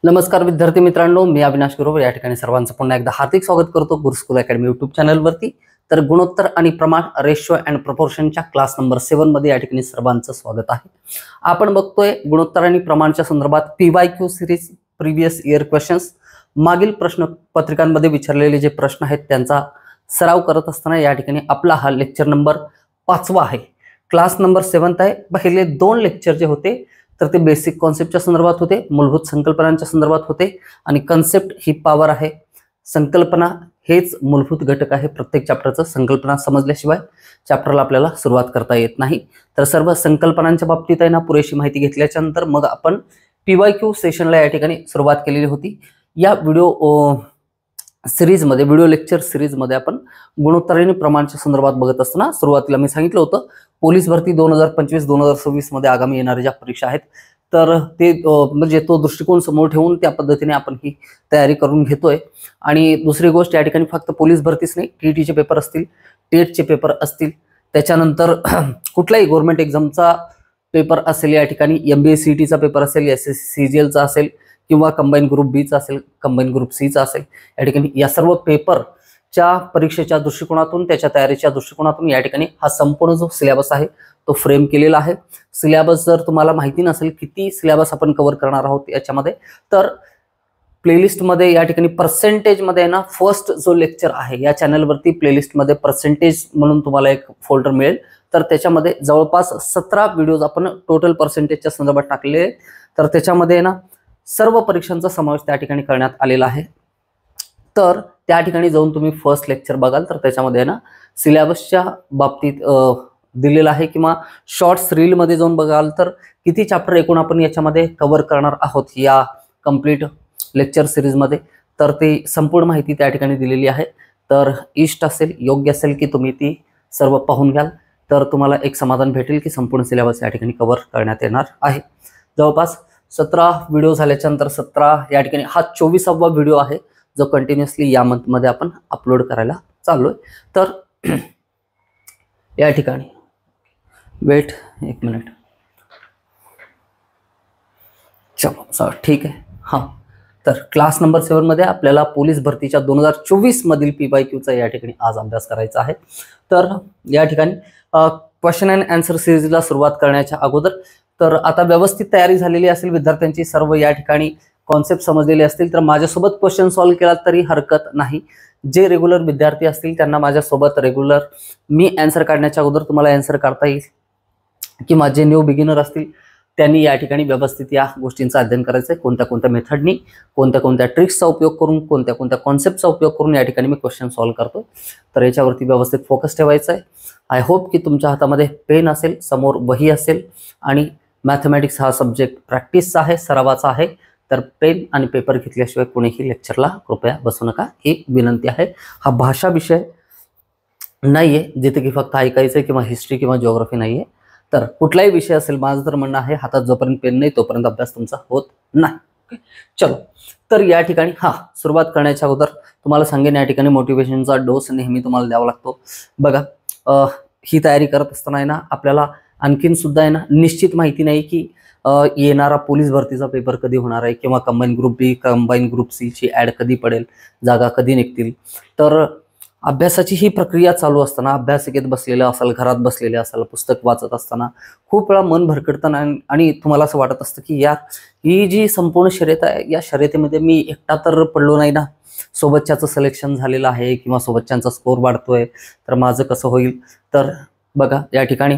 नमस्कार विद्यार्थी मित्रांनो, मी अविनाश गुरुवर या ठिकाणी सर्वांचं पुन्हा एकदा हार्दिक स्वागत करतो गुरुस्कूल अकॅडमी यूट्यूब चॅनलवरती। तर गुणोत्तर आणि प्रमाण रेशो अँड प्रपोर्शनच्या क्लास नंबर 7 मध्ये या ठिकाणी सर्वांचं स्वागत आहे। आपण बघतोय गुणोत्तर आणि प्रमाणच्या संदर्भात PYQ series previous year questions, मागील प्रश्न पत्रिकांमध्ये विचारलेले जे प्रश्न आहेत त्यांचा सराव करत असताना या ठिकाणी आपला हा लेक्चर नंबर 5वा आहे। क्लास नंबर 7 आहे। पहिले 2 लेक्चर जे होते तर ते बेसिक कॉन्सेप्टच्या संदर्भात होते, मूलभूत संकल्पनांच्या संदर्भात होते आणि कॉन्सेप्ट ही पॉवर आहे, संकल्पना हेच मूलभूत घटक आहे प्रत्येक चॅप्टरचं। संकल्पना समजल्याशिवाय चॅप्टरला आपल्याला सुरुवात करता येत नाही। तर सर्व संकल्पनांच्या बाबतीत आहे ना पुरेशी माहिती घेतल्याच्या नंतर मग आपण PYQ सेशनला या ठिकाणी सुरुवात केलेली होती। या व्हिडिओ सिरीजमध्ये व्हिडिओ लेक्चर सिरीजमध्ये आपण गुणोत्तर आणि प्रमाणच्या संदर्भात बघत असताना सुरुवातीला मी सांगितलं होतं पोलीस भरती 2025-2026 मध्ये आगामी येणाऱ्या ज्या परीक्षा आहेत तर ते म्हणजे तो दृष्टिकोन समोर ठेवून त्या पद्धतीने आपण ही तयारी करून घेतोय। आणि दुसरी गोष्ट या ठिकाणी फक्त पोलीस भरतीच नाही, TETचे पेपर असतील, टेटचे पेपर असतील, त्याच्यानंतर कुठलाही गव्हर्नमेंट एक्झामचा पेपर असेल, या ठिकाणी MBA CETचा पेपर असेल, SSC CGLचा असेल किंवा कंबाईन ग्रुप बीचा असेल, कंबाईन ग्रुप सीचा असेल, या ठिकाणी या सर्व पेपरच्या परीक्षेच्या दृष्टिकोनातून त्याच्या तयारीच्या दृष्टिकोनातून या ठिकाणी हा संपूर्ण जो सिलेबस आहे तो फ्रेम केलेला आहे। सिलेबस जर तुम्हाला माहिती नसेल किती सिलेबस आपण कव्हर करणार आहोत याच्यामध्ये, तर प्लेलिस्टमध्ये या ठिकाणी पर्सेंटेजमध्ये ना फर्स्ट जो लेक्चर आहे या चॅनलवरती प्लेलिस्टमध्ये पर्सेंटेज म्हणून तुम्हाला एक फोल्डर मिळेल। तर त्याच्यामध्ये जवळपास 17 व्हिडिओज आपण टोटल पर्सेंटेजच्या संदर्भात टाकले। तर त्याच्यामध्ये ना सर्व परीक्षांचा समावेश त्या ठिकाणी करण्यात आलेला आहे। तर त्या ठिकाणी जाऊन तुम्ही फर्स्ट लेक्चर बघाल तर त्याच्यामध्ये ना सिलेबसच्या बाबतीत दिलेला आहे, किंवा शॉर्ट्स रीलमध्ये जाऊन बघाल तर किती चॅप्टर एकूण आपण याच्यामध्ये कव्हर करणार आहोत या कंप्लीट लेक्चर सिरीजमध्ये, तर ती संपूर्ण माहिती त्या ठिकाणी दिलेली आहे। तर इष्ट असेल, योग्य असेल की तुम्ही ती सर्व पाहून घ्याल तर तुम्हाला एक समाधान भेटेल की संपूर्ण सिलेबस या ठिकाणी कव्हर करण्यात येणार आहे। जवळपास 17 व्हिडिओ झाल्याच्या नंतर 17 या ठिकाणी हा 24वा व्हिडिओ आहे जो कंटिन्युअसली या मंथमध्ये आपण अपलोड करायला चाललोय। तर या ठिकाणी वेट एक मिनिट, चलो ठीक आहे। हां, तर क्लास नंबर 7 मध्ये आपल्याला पोलीस भरतीच्या 2024 मधील PYQचा या ठिकाणी आज अभ्यास करायचा आहे। तर या ठिकाणी क्वेश्चन अँड आन्सर सिरीजला सुरुवात करण्याच्या अगोदर तर आता व्यवस्थित तयारी झालेली असेल विद्यार्थ्यांची, सर्व या ठिकाणी कॉन्सेप्ट समजलेले असतील तर माझ्यासोबत क्वेश्चन सॉल्व्ह केला तरी हरकत नाही। जे रेग्युलर विद्यार्थी असतील त्यांना माझ्यासोबत रेग्युलर मी आन्सर काढण्याच्या अगोदर तुम्हाला आन्सर काढता येईल, किंवा जे न्यू बिगिनर असतील त्यांनी या ठिकाणी व्यवस्थित या गोष्टींचा अध्ययन करायचं आहे। कोणत्या कोणत्या मेथडनी, कोणत्या कोणत्या ट्रिक्सचा उपयोग करून, कोणत्या कोणत्या कॉन्सेप्टचा उपयोग करून या ठिकाणी मी क्वेश्चन सॉल्व्ह करतो। तर याच्यावरती व्यवस्थित फोकस ठेवायचा आहे। आय होप की तुमच्या हातामध्ये पेन असेल, समोर वही असेल, आणि मॅथमॅटिक्स हा सब्जेक्ट प्रॅक्टिसचा आहे, सरावाचा आहे। तर पेन आणि पेपर घेतल्याशिवाय कोणीही लेक्चरला कृपया बसू नका, ही विनंती आहे। हा भाषा विषय नाहीये जिथे की फक्त ऐकायचं किंवा हिस्ट्री किंवा जिओग्राफी नाहीये। तर कुठलाही विषय असेल, माझं तर म्हणणं आहे हातात जोपर्यंत पेन नाही तोपर्यंत अभ्यास तुमचा होत नाही। चलो, तर या ठिकाणी सुरुवात करण्याच्या अगोदर तुम्हाला सांगेन या ठिकाणी मोटिवेशनचा डोस नेहमी तुम्हाला द्यावा लागतो। बघा, ही तयारी करत असताना आहे ना आपल्याला आणखीन सुद्धा आहे ना निश्चित माहिती नाही की येणारा पोलीस भरतीचा पेपर कधी होणार आहे, किंवा कंबाईन ग्रुप बी, कंबाईन ग्रुप सी ची ऍड कधी पडेल, जागा कधी निघतील। तर अभ्यासाची ही प्रक्रिया चालू असताना, अभ्यासिकेत बसलेलं असाल, घरात बसलेले असाल, पुस्तक वाचत असताना खूप वेळा मन भरकटतं आणि तुम्हाला असं वाटत असतं की यार ही जी संपूर्ण शर्यत आहे या शर्यतीमध्ये मी एकटा तर पडलो नाही ना, सोबतच्याचं सिलेक्शन झालेलं आहे किंवा सोबतच्यांचा स्कोर वाढतोय, तर माझं कसं होईल। तर बघा या ठिकाणी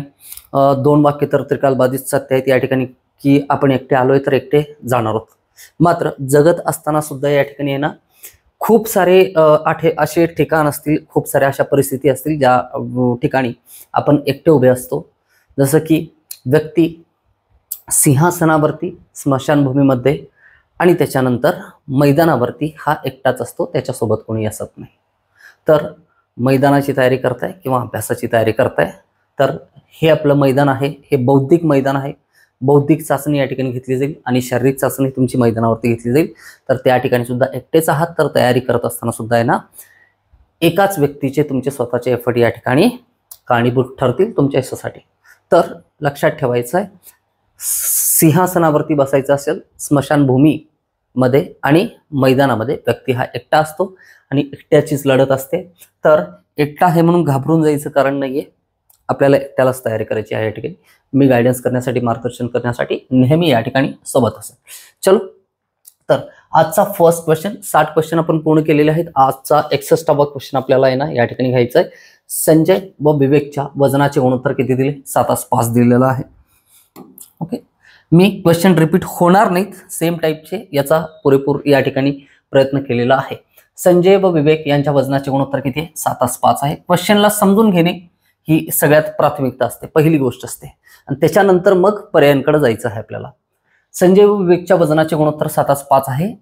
2 वाक्य तर त्रिकालबाधित सत्य आहेत या ठिकाणी, की आपण एकटे आलोय तर एकटे जाणार आहोत। मात्र जगत असताना सुद्धा या ठिकाणी आहे ना खूप सारे असे ठिकाण असतील, खूप साऱ्या अशा परिस्थिती असतील ज्या ठिकाणी आपण एकटे उभे असतो। जसं की व्यक्ती सिंहासनावरती, स्मशानभूमीमध्ये आणि त्याच्यानंतर मैदानावरती हा एकटाच असतो, त्याच्यासोबत कोणी असत नाही। तर मैदानाची तयारी करताय किंवा अभ्यासाची तयारी करताय तर हे आपलं मैदान आहे, हे बौद्धिक मैदान आहे। बौद्धिक चाचणी या ठिकाणी घेतली जाईल आणि शारीरिक चाचणी तुमची मैदानावरती घेतली जाईल। तर त्या ठिकाणी सुद्धा एकटेच आहात तर तयारी करत असताना सुद्धा आहे ना एकाच व्यक्तीचे तुमचे स्वतःचे एफर्ट या ठिकाणी कारणीभूत ठरतील तुमच्या यशासाठी। तर लक्षात ठेवायचं आहे, सिंहासनावरती बसायचं असेल, स्मशानभूमी मध्ये आणि मैदानामध्ये व्यक्ती हा एकटा असतो आणि एकट्याचीच लढत असते. तर एकटा आहे म्हणून घाबरून जायचं कारण नाहीये, आपल्याला एकट्यालाच तयारी करायची आहे. या ठिकाणी मी गायडन्स करण्यासाठी, मार्गदर्शन करण्यासाठी नेहमी या ठिकाणी सोबत असेल. चलो, तर आजचा फर्स्ट क्वेश्चन, 60 क्वेश्चन आपण पूर्ण केलेले आहेत. आजचा 61वा क्वेश्चन आपल्याला आहे ना या ठिकाणी घ्यायचा आहे. संजय व विवेकच्या वजनाचे गुणोत्तर किती दिले? 7:5 दिलेलं आहे. ओके, मी क्वेश्चन रिपीट होणार नाहीत, सेम टाईपचे याचा पुरेपूर या ठिकाणी प्रयत्न केलेला आहे. संजय व विवेक यांच्या वजनाचे गुणोत्तर किती आहे? 7:5 आहे. क्वेश्चनला समजून घेणे ही सगळ्यात प्राथमिकता असते, पहिली गोष्ट असते, आणि त्याच्यानंतर मग पर्यायांकडे जायचं आहे आपल्याला. संजय व विवेकच्या वजनाचे गुणोत्तर 7:5 आहे.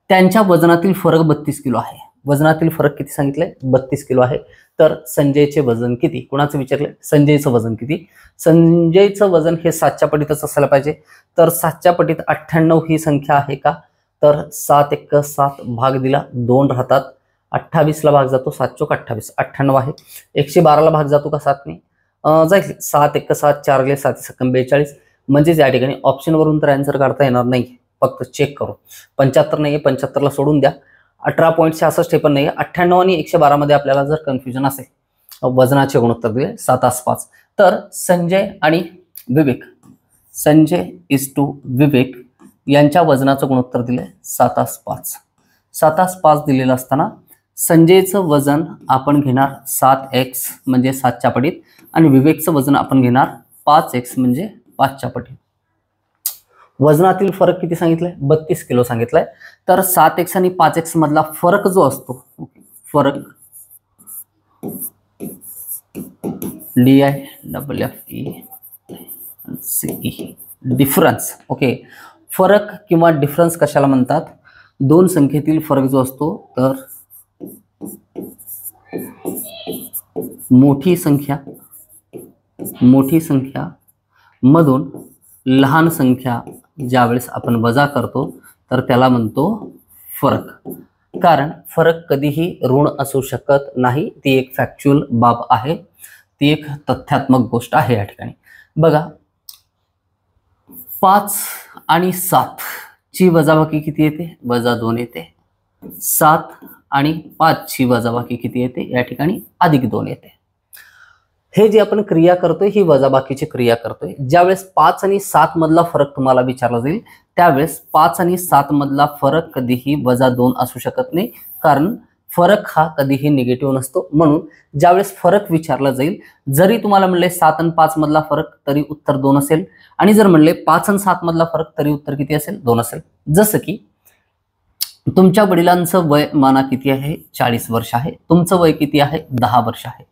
त्यांच्या वजनातील फरक 32 किलो आहे. वजनातील फरक किती सांगितलंय? 32 किलो आहे. तर संजयचे वजन किती? कुणाचं विचारलंय? संजयचं वजन किती? संजयचं वजन हे 7च्या पटीतच असायला पाहिजे. तर 7च्या पटीत 98 ही संख्या आहे का? तर 7 × 7 भाग दिला 2 राहतात, 28ला भाग जातो, 7 × 28 98 आहे. 112ला भाग जातो का 7ने? जाईल. 7 × 7 4 × 7 = 42. म्हणजेच या ठिकाणी ऑप्शन वरून तर आन्सर काढता येणार नाही, फक्त चेक करू. 75 नाहीये, 75ला सोडून द्या. 18.66 हे पण नाही. 98 आणि 112 मध्ये आपल्याला जर कन्फ्युजन असेल, वजनाचे गुणोत्तर दिले 7:5. तर संजय आणि विवेक, संजय = विवेक यांच्या वजनाचं गुणोत्तर दिले 7:5. 7:5 दिलेलं असताना संजयचं वजन आपण घेणार 7x म्हणजे 7च्या पटीत, आणि विवेकचं वजन आपण घेणार 5x म्हणजे 5च्या पटीत. वजनातील फरक किती सांगितलंय? 32 किलो सांगितलंय. तर 7x आणि 5x मधला फरक जो असतो, फरक DIFFERCE, डिफरन्स. ओके, फरक किंवा डिफरन्स कशाला म्हणतात? दोन संख्येतील फरक जो असतो, तर मोठी संख्या मधून लहान संख्या ज्यावेळेस आपण वजा करतो तर त्याला म्हणतो फरक. कारण फरक कधीही ऋण असू शकत नाही, ती एक फॅक्च्युअल बाब आहे, ती एक तथ्यात्मक गोष्ट आहे. या ठिकाणी बघा, 5 आणि 7 ची वजाबाकी किती येते? -2 येते. 7 आणि 5 ची वजाबाकी किती येते? या ठिकाणी +2 येते. हे जे आपण क्रिया करतोय ही वजाबाकीची क्रिया करतोय. ज्यावेळेस 5 आणि 7 मधला फरक तुम्हाला विचारला जाईल त्यावेळेस 5 आणि 7 मधला फरक कधीही -2 असू शकत नाही, कारण फरक हा कधीही निगेटिव्ह नसतो. म्हणून ज्यावेळेस फरक विचारला जाईल, जरी तुम्हाला म्हणले 7 आणि 5 मधला फरक तरी उत्तर 2 असेल, आणि जर म्हणले 5 आणि 7 मधला फरक तरी उत्तर किती असेल? 2 असेल. जसं की तुमच्या वडिलांचं वय माना किती आहे? 40 वर्ष आहे. तुमचं वय किती आहे? 10 वर्ष आहे.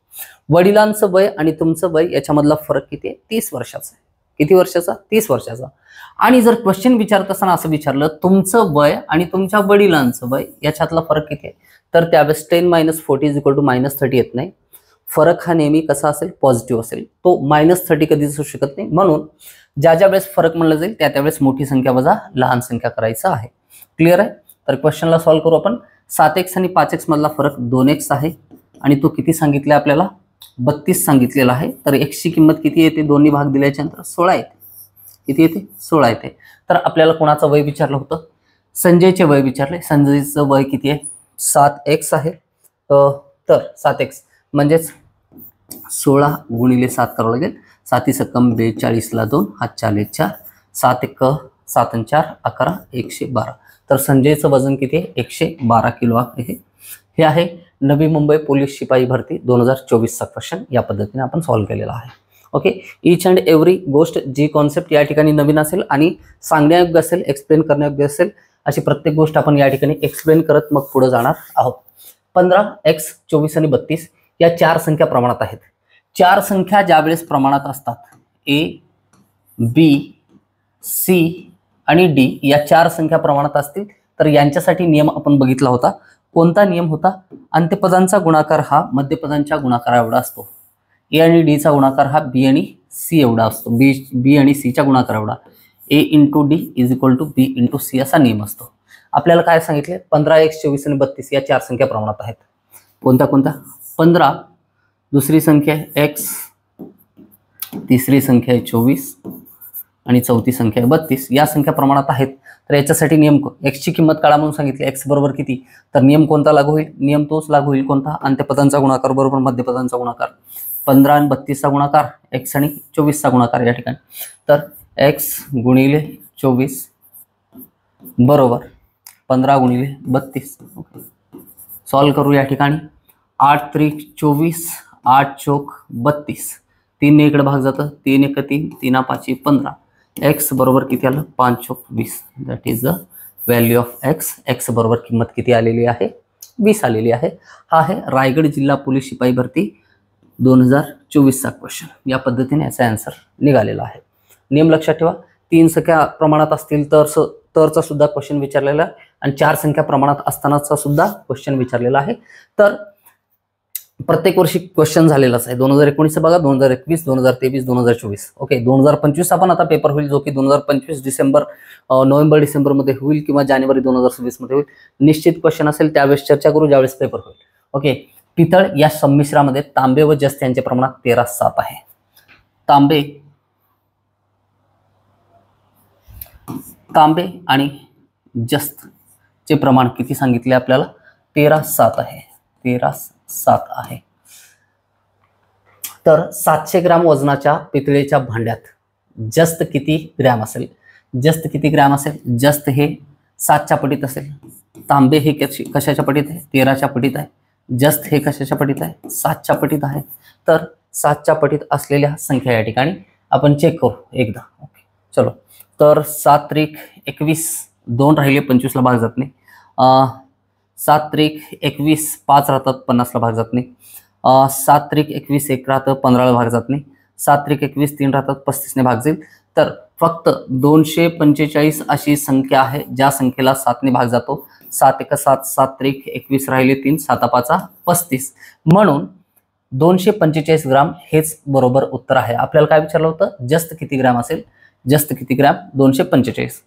वडिलांचं वय आणि तुमचं वय याच्यामधला फरक किती आहे? 30 वर्षाचा आहे. किती वर्षाचा? 30 वर्षाचा. आणि जर क्वेश्चन विचारत असताना असं विचारलं, तुमचं वय आणि तुमच्या वडिलांचं वय याच्यातला फरक किती आहे? तर त्यावेळेस 10 - 40 = -30 येत नाही. फरक हा नेहमी कसा असेल? पॉझिटिव्ह असेल. तो -30 कधीच असू शकत नाही. म्हणून ज्या वेळेस फरक म्हणलं जाईल त्या त्यावेळेस मोठी संख्या वजा लहान संख्या करायचं आहे. क्लिअर आहे? तर क्वेश्चनला सॉल्व्ह करू आपण. 7x आणि 5x मधला फरक 2x आहे, आणि तो किती सांगितला आपल्याला? 32 सांगितलेला आहे. तर x ची किंमत किती येते? 2 भाग दिल्याच्या नंतर 16 येते. किती येते? 16 येते. तर आपल्याला कोणाचं वय विचारलं होतं? संजयचे वय विचारले. संजयचं वय किती आहे? 7x आहे. तर 7x म्हणजेच 16 × 7 करावं लागेल. 7 × 42 ला 2, हा 4 × 4, 7 × 7 × 4 11, 112. तर संजयचं वजन किती आहे? 112 किलो आहे. हे आहे नवी मुंबई पोलीस शिपाई भरती 2024चा क्वेश्चन. या पद्धतीने आपण सॉल्व्ह केलेला आहे. ओके, ईच अँड एव्हरी गोष्ट, जी कॉन्सेप्ट या ठिकाणी नवीन असेल आणि सांगण्यायोग्य असेल, एक्सप्लेन करण्यायोग्य असेल, अशी प्रत्येक गोष्ट आपण या ठिकाणी एक्सप्लेन करत मग पुढे जाणार आहोत. 15x, 24 आणि 32 या 4 संख्या प्रमाणात आहेत. 4 संख्या ज्यावेळेस प्रमाणात असतात, A, B, C आणि D या 4 संख्या प्रमाणात असतील तर यांच्यासाठी नियम आपण बघितला होता. कोणता नियम होता? अंत्यपदांचा गुणाकार हा मध्यपदांच्या गुणाकारा एवढा असतो. A आणि D चा गुणाकार हा B आणि C एवढा असतो. B आणि C च्या गुणाकार एवढा. A × D = B × C असा नियम असतो. आपल्याला काय सांगितले? 15x, 24 आणि 32 या 4 संख्या प्रमाणात आहेत. कोणत्या कोणत्या? 15, दुसरी संख्या आहे x, तिसरी संख्या आहे 24 आणि चौथी संख्या आहे 32. या संख्या प्रमाणात आहेत. तर याच्यासाठी नियम x ची किंमत काढा म्हणून सांगितली, x बरोबर किती, तर नियम कोणता लागू होईल, नियम तोच लागू होईल कोणता, अंत्यपदांचा गुणाकार बरोबर मध्यपदांचा गुणाकार, 15 आणि 32चा गुणाकार x आणि 24चा गुणाकार या ठिकाणी, तर x गुणिले 24 बरोबर 15 गुणिले 32. ओके, सॉल्व करू या ठिकाणी. 8 त्रिक 24, 8 चौक 32, 3 ने इकडे भाग जातं, 3 1 3, 3 5 15, x बरोबर किती आलं, 5 चौक 20. That is the value of x. x बरोबर किंमत किती आलेली आहे, 20 आलेली आहे. हा आहे रायगड जिल्हा पोलीस शिपाई भरती 2024चा क्वेश्चन. या पद्धतीने याचा आन्सर निघालेला आहे. नियम लक्षात ठेवा, 3 संख्या प्रमाणात असतील तरचा सुद्धा क्वेश्चन विचारलेला आहे आणि 4 संख्या प्रमाणात असतानाचा सुद्धा क्वेश्चन विचारलेला आहे. तर प्रत्येक वर्षी क्वेश्चन झालेलाच आहे. 2019 बघा, 2021, 2023, 2024. ओके, 2025 पण आता पेपर होईल, जो की 2025 नोव्हेंबर डिसेंबर मध्ये होईल किंवा जानेवारी 2026 मध्ये होईल. निश्चित क्वेश्चन असेल त्यावेळेस चर्चा करू ज्यावेळेस पेपर होईल. ओके, पितळ या संमिश्रामध्ये तांबे व जस्त यांचे प्रमाण 13:7 आहे. तांबे आणि जस्त चे प्रमाण किती सांगितले आपल्याला, 13:7 आहे. 13:7 आहे. तर 700 ग्रॅम वजनाच्या पितळेच्या भांड्यात जस्त किती ग्रॅम असेल, जस्त किती ग्रॅम असेल, जस्त हे 7च्या पटीत असेल, तांबे हे कशाच्या पटीत आहे, 13च्या पटीत आहे, जस्त हे कशाच्या पटीत आहे, 7च्या पटीत आहे. तर 7च्या पटीत असलेल्या संख्या या ठिकाणी आपण चेक करू एकदा. ओके, चलो. तर 7 त्रिक 21, 2 राहिले 25ला भाग जात नाही, 7 त्रिक 21, 5 राहतात 50ला भाग जात नाही, 7 त्रिक 21 1 राहतं 15ला भाग जात नाही, 7 त्रिक 21 3 राहतात 35ने भाग जाईल. तर फक्त 245 अशी संख्या आहे ज्या संख्येला 7ने भाग जातो. 7 1 7, 7 त्रिक 21 राहिले 3, 7 5 35. म्हणून 245 ग्राम हेच बरोबर उत्तर आहे. आपल्याला काय विचारलं होतं, जस्त किती ग्रॅम असेल, जस्त किती ग्रॅम 245.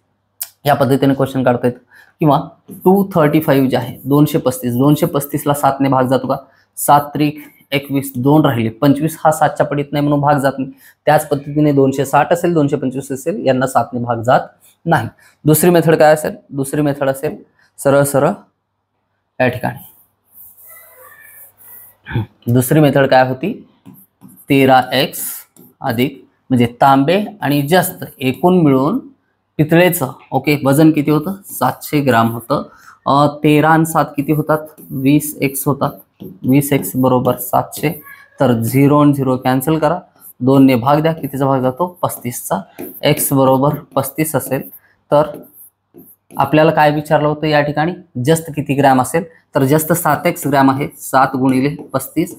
या पद्धतीने क्वेश्चन काढता येतं. किंवा 235 जे आहे 235ला 7ने भाग जातो का, 7 त्रिक 21, 2 राहिले 25, हा 7च्या पटीत नाही म्हणून भाग जात नाही. त्याच पद्धतीने 260 असेल, 225 असेल, यांना 7ने भाग जात नाही. दुसरी मेथड काय असेल, दुसरी मेथड असेल सरळ सरळ या ठिकाणी. दुसरी मेथड काय होती, 13x अधिक म्हणजे तांबे आणि जस्त एकूण मिळून पितळेचं ओके वजन किती होतं, 700 ग्राम होतं. 13 आणि 7 किती होतात, 20x होतात. 20x बरोबर 700. तर 0 आणि 0 कॅन्सल करा, 2 ने भाग द्या, कितीचा भाग जातो, 35चा. x बरोबर 35 असेल. तर आपल्याला काय विचारलं होतं या ठिकाणी, जस्त किती ग्रॅम असेल, तर जस्त 7x ग्रॅम आहे. 7 गुणिले 35,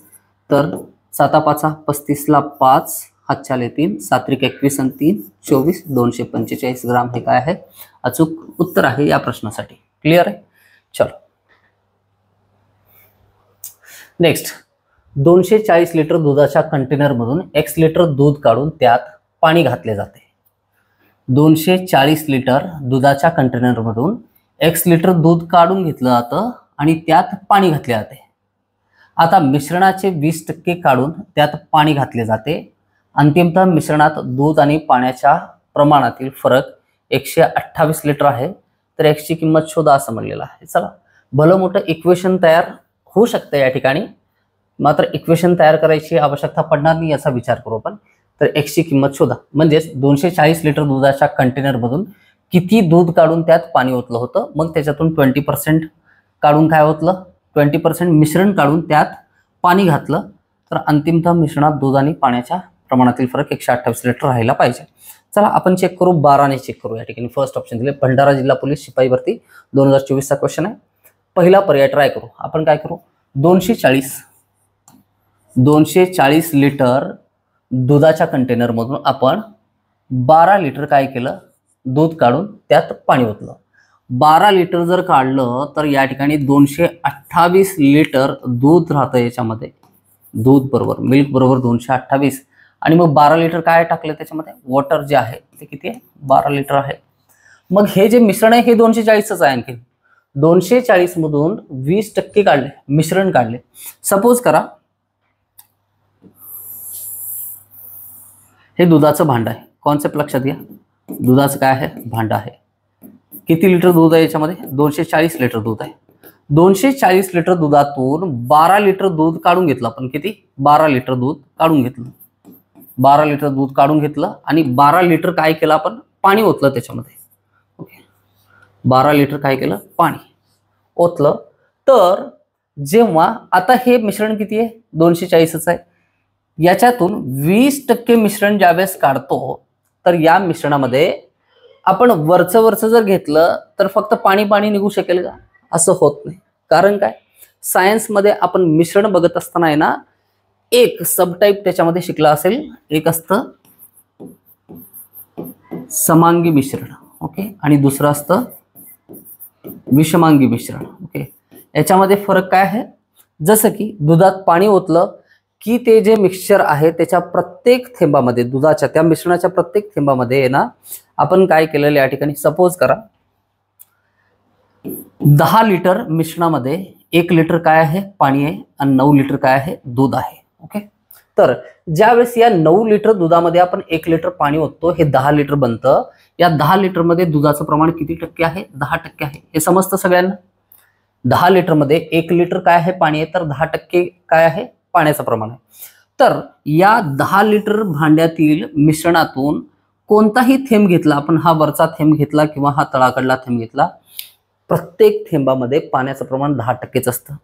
तर 7 5 35ला 5, हातच्याले 3, 7 त्रिक 21 आणि 3 24, 245 ग्राम हे काय आहे अचूक उत्तर आहे या प्रश्नासाठी. क्लिअर आहे. चलो नेक्स्ट, 240 लिटर दुधाच्या कंटेनर मधून x लिटर दूध काढून त्यात पाणी घातले जाते. 240 लिटर दुधाच्या कंटेनर मधून x लिटर दूध काढून घेतलं जातं आणि त्यात पाणी घातले जाते. आता मिश्रणाचे 20% काढून त्यात पाणी घातले जाते. अंतिमतः मिश्रणात दूध आणि पाण्याच्या प्रमाणातील फरक 128 लिटर आहे. तर x ची किंमत शोधा असं म्हणलेलं आहे. चला, भलं मोठं इक्वेशन तयार होऊ शकतं या ठिकाणी, मात्र इक्वेशन तयार करायची आवश्यकता पडणार नाही याचा विचार करू आपण. तर x ची किंमत शोधा, म्हणजेच 240 लिटर दुधाच्या कंटेनर मधून किती दूध काढून त्यात पाणी ओतलं होतं, मग त्याच्यातून 20% काढून काय ओतलं, 20% मिश्रण काढून त्यात पाणी घातलं. तर अंतिमतः मिश्रणात दूध आणि पाण्याच्या प्रमाणातील फरक 128 लिटर राहायला पाहिजे. चला आपण चेक करू, 12ने चेक करू. या ठिकाणी फर्स्ट ऑप्शन दिले, भंडारा जिल्हा पोलीस शिपाई भरती 2024चा क्वेश्चन आहे. पहिला पर्याय ट्राय करू. आपण काय करू, 240 लिटर दुधाच्या कंटेनर मधून आपण 12 लिटर काय केलं, दूध काढून त्यात पाणी ओतलं. 12 लिटर जर काढलं तर या ठिकाणी 228 लिटर दूध राहतं याच्यामध्ये. दूध बरोबर मिल्क बरोबर 228 आणि मग 12 लिटर काय टाकलं त्याच्यामध्ये, वॉटर जे आहे ते किती आहे, 12 लिटर आहे. मग हे जे मिश्रण आहे हे 240च आहे. आणखी 240 मधून 20% काढले, मिश्रण काढले. सपोज करा हे दुधाचं भांड आहे. कॉन्सेप्ट लक्षात घ्या, दुधाचं काय आहे, भांड आहे. किती लिटर दूध आहे याच्यामध्ये? 240 लिटर दूध आहे. 240 लिटर दुधातून 12 लिटर दूध काढून घेतलं आपण. किती? 12 लिटर दूध काढून घेतलं. 12 लिटर दूध काढून घेतलं आणि 12 लिटर काय केलं आपण? पाणी ओतलं त्याच्यामध्ये. ओके, 12 लिटर काय केलं? पाणी ओतलं. तर जेव्हा आता हे मिश्रण किती आहे? 240च आहे. याच्यातून 20% मिश्रण ज्यावेळेस काढतो तर या मिश्रणामध्ये आपण वरचं जर घेतलं तर फक्त पाणी पाणी निघू शकेल का? असं होत नाही. कारण काय? सायन्समध्ये आपण मिश्रण बघत असताना आहे ना, एक सबटाईप त्याच्यामध्ये शिकला असेल. एक असतं समांगी मिश्रण, ओके, आणि दुसरं असतं विषमांगी मिश्रण. ओके, याच्यामध्ये फरक काय आहे? जसं की दुधात पाणी ओतलं की ते जे मिक्सचर आहे त्याच्या प्रत्येक थेंबामध्ये, दुधाच्या त्या मिश्रणाच्या प्रत्येक थेंबामध्ये आहे ना, आपण काय केलेलं या ठिकाणी, सपोज करा 10 लिटर मिश्रणामध्ये 1 लिटर काय आहे? पाणी आहे आणि 9 लिटर काय आहे? दूध आहे. ओके, तर ज्यावेळेस या 9 लिटर दुधामध्ये आपण 1 लिटर पाणी ओततो, हे 10 लिटर बनतं. या 10 लिटर मध्ये दुधाचं प्रमाण किती टक्के आहे? 10% आहे. हे समजतं सगळ्यांना? 10 लिटर मध्ये 1 लिटर काय आहे? पाणी आहे. तर 10% काय आहे? पाण्याचं प्रमाण आहे. तर या 10 लिटर भांड्यातील मिश्रणातून कोणताही थेंब घेतला आपण, हा वरचा थेंब घेतला किंवा हा तळाकडला थेंब घेतला, प्रत्येक थेंबामध्ये पाण्याचं प्रमाण 10%च असतं.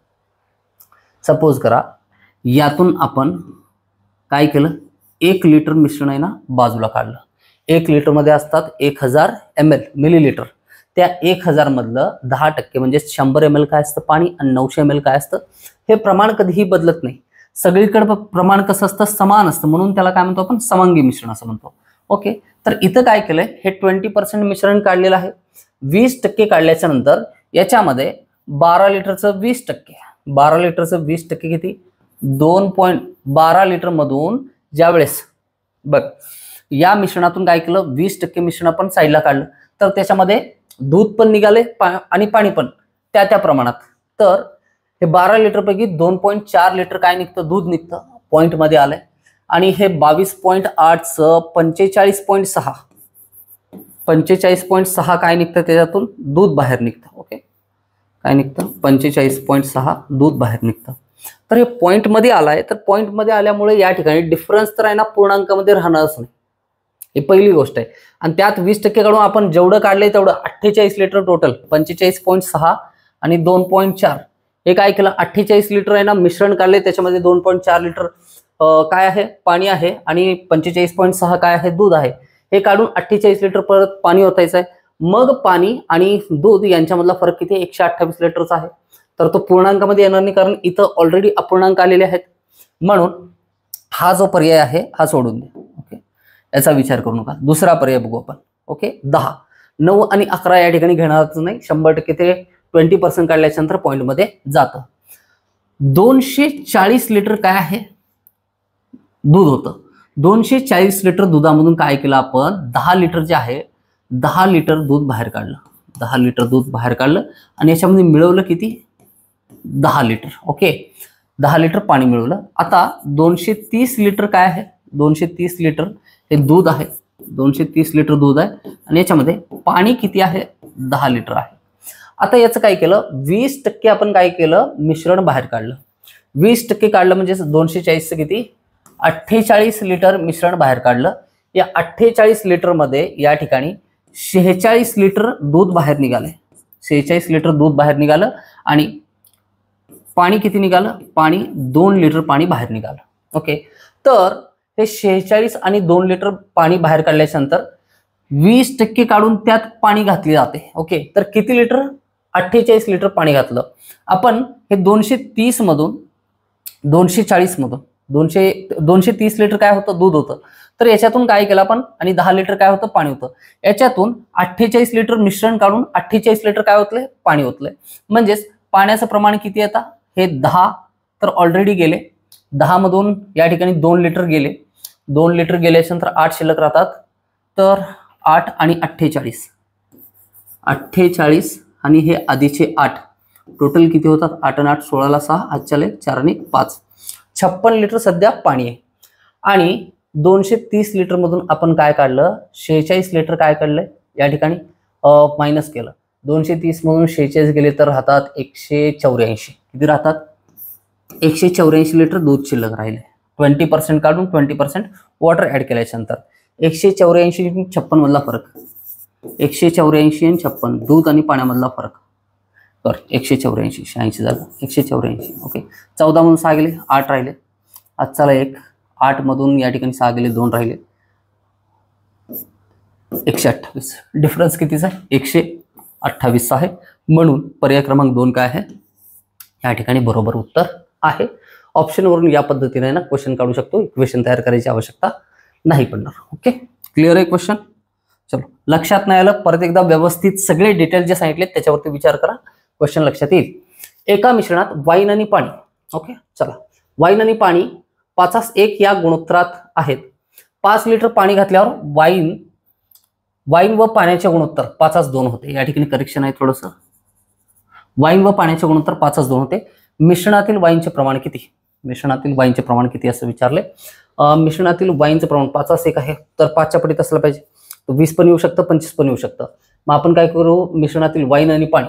सपोज करा यातून आपण काय केलं? 1 लिटर मिश्रण आहे ना बाजूला काढलं. 1 लिटर मध्ये असतात 1000 ml मिलीलिटर. त्या 1000 मधलं 10% म्हणजे 100 ml काय असतं? पाणी. आणि 900 ml काय असतं? हे प्रमाण कधीही बदलत नाही. सगळीकडे प्रमाण कसं असतं? समान असतं. म्हणून त्याला काय म्हणतो आपण? समांगी मिश्रण असं म्हणतो. ओके, तर इथं काय केलंय? हे 20% मिश्रण काढलेलं आहे. 20% काढल्याच्या नंतर याच्यामध्ये 12 लिटरचं 20%, 12 लिटरचं 20% किती? 2.12 लिटर मधून ज्यावेळेस बघ या मिश्रणातून काय केलं? 20% मिश्रण आपण साईडला काढलं. तर त्याच्यामध्ये दूध पण निघाले आणि पाणी पण त्या प्रमाणात. तर हे 12 लिटर पैकी 2.4 लिटर काय निघतं? दूध निघतं. पॉइंट मध्ये आलंय. आणि हे 22.8चं 45.6, 45.6 काय निघतं? त्याच्यातून दूध बाहेर निघतं. ओके, काय निघतं? 45.6 दूध बाहेर निघतं. तर हे पॉइंट मध्ये आलाय. तर पॉइंट मध्ये आल्यामुळे या ठिकाणी डिफरन्स तर आहे ना पूर्णांकामध्ये राहणारच नाही. ही पहिली गोष्ट आहे. आणि त्यात 20% काढून आपण जेवढं काढलंय तेवढं 48 लिटर टोटल, 45.6 आणि 2.4, हे काय केलं? 48 लिटर आहे ना मिश्रण काढले. त्याच्यामध्ये 2.4 लिटर काय आहे? पाणी आहे. आणि 45.6 काय आहे? दूध आहे. हे काढून 48 लिटर परत पाणी ओतायचं आहे. मग पाणी आणि दूध यांच्यामधला फरक किती? 128 लिटरचा आहे. तर तो पूर्णांकामध्ये येणार नाही, कारण इथं ऑलरेडी अपूर्णांक आलेले आहेत. म्हणून हा जो पर्याय आहे हा सोडून दे. ओके, याचा विचार करू नका. दुसरा पर्याय बघू आपण. ओके, 10, 9 आणि 11 या ठिकाणी घेणारच नाही. 100% ते 20% काढल्याच्या नंतर पॉइंट मध्ये जातं. 240 लिटर काय आहे? दूध होतं. 240 लिटर दुधामधून काय केलं आपण? 10 लिटर जे आहे 10 लिटर दूध बाहेर काढलं. 10 लिटर दूध बाहेर काढलं आणि याच्यामध्ये मिळवलं किती? 10 लिटर. ओके, 10 लिटर पाणी मिळवलं. आता 230 लिटर काय आहे? 230 लिटर हे दूध आहे. 230 लिटर दूध आहे आणि याच्यामध्ये पाणी किती आहे? 10 लिटर आहे. आता याचं काय केलं? 20% आपण काय केलं? मिश्रण बाहेर काढलं. 20% काढलं म्हणजे 240चं किती? 48 लिटर मिश्रण बाहेर काढलं. या 48 लिटर मध्ये या ठिकाणी 46 लिटर दूध बाहेर निघाले. 46 लिटर दूध बाहेर निघालं आणि पाणी किती निघालं? पाणी 2 लिटर पाणी बाहेर निघालं. ओके, तर हे 46 आणि 2 लिटर पाणी बाहेर काढल्याच्या नंतर 20% काढून त्यात पाणी घातले जाते. ओके, तर किती लिटर? 48 लिटर पाणी घातलं आपण. हे 230 मधून 240 मधून 230 लिटर काय होतं? दूध होतं. तर याच्यातून काय केलं आपण? आणि 10 लिटर काय होतं? पाणी होतं. याच्यातून 48 लिटर मिश्रण काढून 48 लिटर काय होतले? पाणी होतलंय. म्हणजेच पाण्याचं प्रमाण किती आता? हे 10 तर ऑलरेडी गेले. 10 मधून या ठिकाणी 2 लिटर गेले. 2 लिटर गेल्यानंतर 8 शिल्लक राहतात. तर 8 आणि 48, 48 आणि हे आधीचे 8, टोटल किती होतात? 8 आणि 8 16ला 6, आजच्याले 4 आणि 5, 56 लिटर सध्या पाणी आहे. आणि 230 लिटर मधून आपण काय काढलं? 46 लिटर काय काढलंय? या ठिकाणी मायनस केलं, 230 मधून 46 गेले तर राहतात 184. किती राहतात? 184 लिटर दूध शिल्लक राहिले. 20% काढून 20% वॉटर ऍड केल्याच्यानंतर 184 आणि 56 मधला फरक, 184 आणि 56 दूध आणि पाण्यामधला फरक कर. 184 80 झालं, 184. ओके, 14 मधून 6 गेले, 8 राहिले. आजचाला 1, 8 मधून या ठिकाणी 6 गेले, 2 राहिले, 128. डिफरन्स कितीचा आहे? 128 आहे. म्हणून पर्याय क्रमांक 2 काय आहे या ठिकाणी बरोबर उत्तर आहे. ऑप्शन वरून या पद्धतीने ना क्वेश्चन काढू शकतो, इक्वेशन तयार करायची आवश्यकता नाही पडणार. ओके, क्लिअर आहे क्वेश्चन? चलो, लक्षात नाही आलं परत एकदा व्यवस्थित सगळे डिटेल जे सांगितले त्याच्यावरती विचार करा, क्वेश्चन लक्षात येईल. एका मिश्रणात वाईन आणि पाणी, ओके चला, वाईन आणि पाणी 5:1 या गुणोत्तरात आहेत. 5 लिटर पाणी घातल्यावर वाईन व पाण्याचे गुणोत्तर 5:2 होते. या ठिकाणी करेक्शन आहे थोडंसं, वाईन व पाण्याचे गुणोत्तर 5:2 होते. मिश्रणातील वाईनचे प्रमाण किती? मिश्रणातील वाईनचे प्रमाण किती असं विचारले. मिश्रणातील वाईनचं प्रमाण 5:1 आहे, तर 5च्या पटीत असलं पाहिजे. 20 पण येऊ शकतं, 25 पण येऊ शकतं. मग आपण काय करू, मिश्रणातील वाईन आणि पाणी,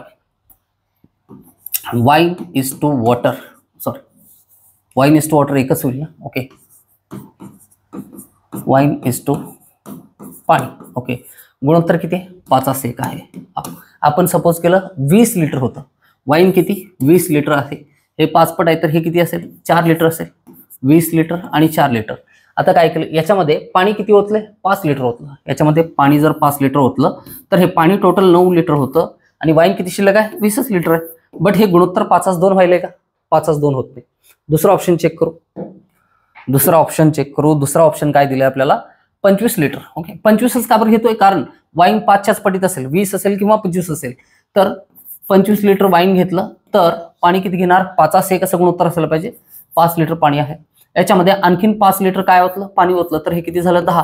wine is to water, sorry wine is to water एकच होईल ना. ओके, वाईन इज टू पाणी. ओके, गुणोत्तर किती आहे? 5:1 आहे. आपण सपोज केलं 20 लिटर होतं, वाईन किती? 20 लिटर आहे. हे 5 पट आहे तर हे किती असेल? 4 लिटर असेल. 20 लिटर आणि 4 लिटर. आता काय केलं, याच्यामध्ये पाणी किती ओतले? 5 लिटर ओतलं. याच्यामध्ये पाणी जर 5 लिटर ओतलं तर हे पाणी टोटल 9 लिटर होतं आणि वाईन किती शिल्लक आहे? 20 लिटर आहे. बट हे गुणोत्तर 5:2 व्हायले का? 5:2 होत नाही. दुसरा ऑप्शन चेक करू. दुसरा ऑप्शन काय दिले आपल्याला? 25 लिटर. ओके, 25च का बरं घेतोय? कारण वाईन 5च्याच पटीत असेल, 20 असेल किंवा 25 असेल. तर 25 लिटर वाईन घेतलं तर पाणी किती घेणार? 5:1 असं गुणोत्तर असलं पाहिजे. 5 लिटर पाणी आहे. याच्यामध्ये आणखीन 5 लिटर काय ओतलं? पाणी ओतलं, तर हे किती झालं? 10.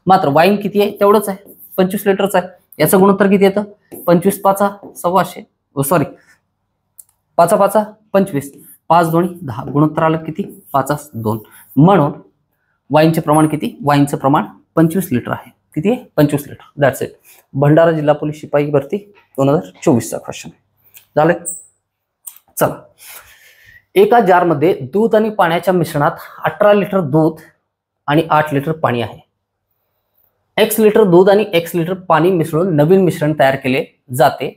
मात्र वाईन किती आहे? तेवढंच आहे, 25 लिटरच आहे. याचं गुणोत्तर किती येतं? 25 5 1,600, सॉरी 5 5 25, 5 2 10. गुणोत्तर आलं किती? 5:2. म्हणून वाईनचे प्रमाण किती? वाईनचं प्रमाण 25 लिटर आहे. किती आहे? 25 लिटर. That's it. भंडारा जिल्हा पोलीस शिपाई भरती 2024चा क्वेश्चन झाले. चला, एका जारमध्ये दूध आणि पाण्याच्या मिश्रणात 18 लिटर दूध आणि 8 लिटर पाणी आहे. X लिटर दूध आणि X लिटर पाणी मिसळून नवीन मिश्रण तयार केले जाते.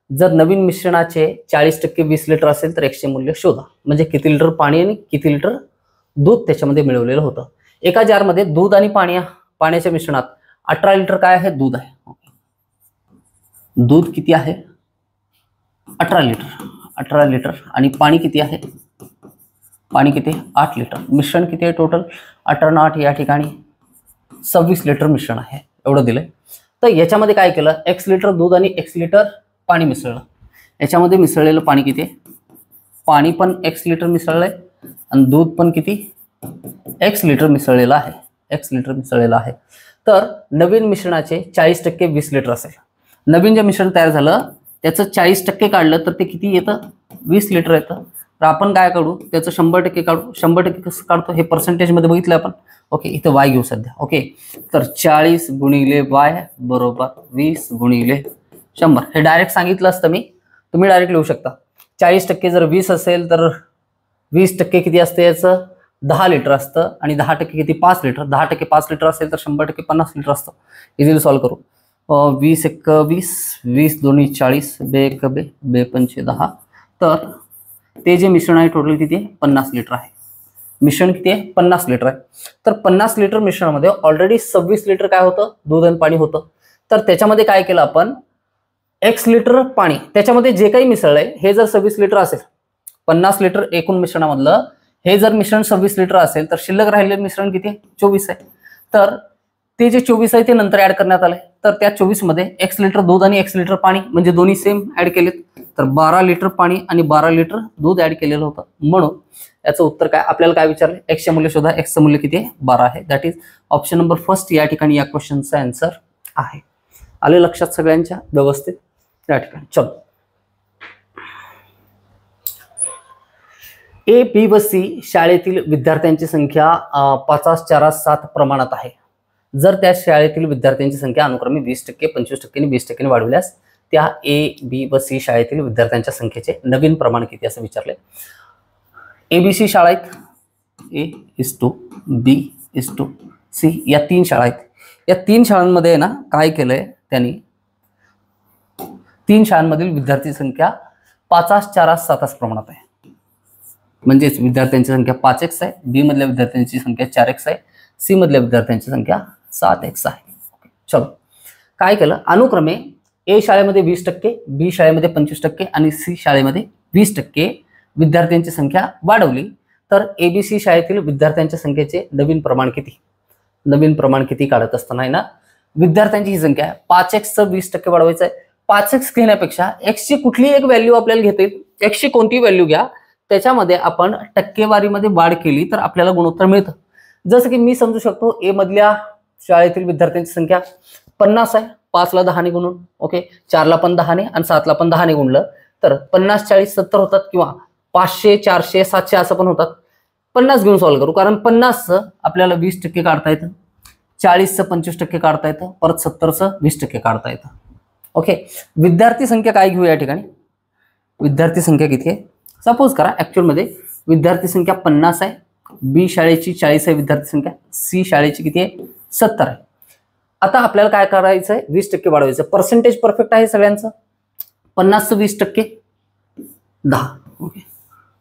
जर नवीन मिश्रणाचे 40% 20 लिटर असेल तर X चे मूल्य शोधा. म्हणजे किती लिटर पाणी आणि किती लिटर दूध त्याच्यामध्ये मिळवलेलं होतं. एका जारमध्ये दूध आणि पाण्याच्या मिश्रणात 18 लिटर काय आहे? दूध आहे. दूध किती आहे? 18 लिटर. 18 लिटर आणि पाणी किती आहे? पाणी किती? 8 लिटर. मिश्रण किती आहे टोटल? 18 आणि 8 या ठिकाणी 26 लिटर मिश्रण आहे. एवढं दिलंय. तर याच्यामध्ये काय केलं? X लिटर दूध आणि X लिटर पाणी मिसळलं. याच्यामध्ये मिसळलेलं पाणी किती आहे? पाणी पण X लिटर मिसळलंय आणि दूध पण किती? X लिटर मिसळलेलं आहे. X लिटर मिसळलेलं आहे. तर नवीन मिश्रणाचे 40% 20 लिटर असेल. नवीन जे मिश्रण तयार झालं त्याचं 40% काढलं तर ते किती येतं? 20 लिटर येतं. तर आपण काय काढू? त्याचं 100% काढू. 100% कसं काढतो? हे पर्सेंटेजमध्ये बघितलं आपण. ओके, इथं y घेऊ सध्या. ओके, तर 40 गुणिले y बरोबर 20 गुणिले 100. हे डायरेक्ट सांगितलं असतं मी, तुम्ही डायरेक्ट लिहू शकता. 40% जर 20 असेल तर 20% किती असतं? याचं 10 लिटर असतं आणि 10% किती? 5 लिटर. 10% 5 लिटर असेल तर 100% 50 लिटर असतं. इझिली सॉल्व्ह करू. 20 1 20, 20 2 40, 2 1 2, 2 5 10. तर ते जे मिश्रण आहे टोटल किती आहे? 50 लिटर आहे. मिश्रण किती आहे? 50 लिटर आहे. तर 50 लिटर मिश्रणामध्ये ऑलरेडी 26 लिटर काय होतं? दूध आणि पाणी होतं. तर त्याच्यामध्ये काय केलं आपण? X लिटर पाणी त्याच्यामध्ये जे काही मिसळलंय हे जर 26 लिटर असेल, 50 लिटर एकूण मिश्रणामधलं हे जर मिश्रण 26 लिटर असेल तर शिल्लक राहिलेलं मिश्रण किती आहे? 24 आहे. तर ते जे 24 आहे ते नंतर ऍड करण्यात आलंय. तर त्या 24 मध्ये X लिटर दूध आणि X लिटर पाणी म्हणजे दोन्ही सेम ऍड केलेत. तर 12 लिटर पाणी आणि 12 लिटर दूध ऍड केलेलं होतं. म्हणून याचं उत्तर काय? आपल्याला काय विचारलं? X चे मूल्य शोधा. X चं मूल्य किती आहे? 12 आहे. That is option number first या ठिकाणी या क्वेश्चनचा आन्सर आहे. आले लक्षात सगळ्यांच्या व्यवस्थित या ठिकाणी. चलो, A, B व C शाळेतील विद्यार्थ्यांची संख्या 5 4 7 प्रमाणात आहे. जर त्या शाळेतील विद्यार्थ्यांची संख्या अनुक्रमे 20%, 25% आणि 20% वाढविल्यास त्या ए, बी व सी शाळेतील विद्यार्थ्यांच्या संख्येचे नवीन प्रमाण किती असं विचारले. ABC शाळा आहेत, A:B:C या 3 शाळा आहेत. या 3 शाळांमध्ये ना काय केलंय त्यांनी, 3 शाळांमधील विद्यार्थी संख्या 5, 4, 7 प्रमाणात आहे. म्हणजेच विद्यार्थ्यांची संख्या 5x आहे, बी मधल्या विद्यार्थ्यांची संख्या 4x आहे, सी मधल्या विद्यार्थ्यांची संख्या 7x आहे. चलो काय केलं, अनुक्रमे ए शाळेमध्ये 20%, बी शाळेमध्ये 25% आणि सी शाळेमध्ये 20% विद्यार्थ्यांची संख्या वाढवली तर ABC शाळेतील विद्यार्थ्यांच्या संख्येचे नवीन प्रमाण किती. नवीन प्रमाण किती काढत असताना आहे ना, विद्यार्थ्यांची ही संख्या 5x 20% वाढवायचं आहे. 5x घेण्यापेक्षा x ची कुठली एक व्हॅल्यू आपल्याला घेता येईल. x ची कोणती व्हॅल्यू घ्या, त्याच्यामध्ये आपण टक्केवारीमध्ये वाढ केली तर आपल्याला गुणोत्तर मिळतं. जसं की मी समजू शकतो ए मधल्या शाळेतील विद्यार्थ्यांची संख्या 50 आहे, 5 ला 10 ने गुणून, ओके 4 ला पण 10 ने आणि 7 ला पण 10 ने गुणलं तर 50, 40, 70 होतात किंवा 500, 400, 700 असं पण होतात. 50 घेऊन सॉल्व्ह करू, कारण 50चं आपल्याला 20% काढता येतं, 40चं 25% काढता येतं, परत 70चं 20% काढता येतं. ओके, विद्यार्थी संख्या काय घेऊ या ठिकाणी, विद्यार्थी संख्या किती आहे. सपोज करा ऍक्च्युअल मध्ये विद्यार्थी संख्या 50 आहे, बी शाळेची 40 आहे विद्यार्थी संख्या, सी शाळेची किती आहे 70 आहे. आता आपल्याला काय करायचं आहे, 20% वाढवायचं. पर्सेंटेज परफेक्ट आहे सगळ्यांचं. 50चं 20% 10, ओके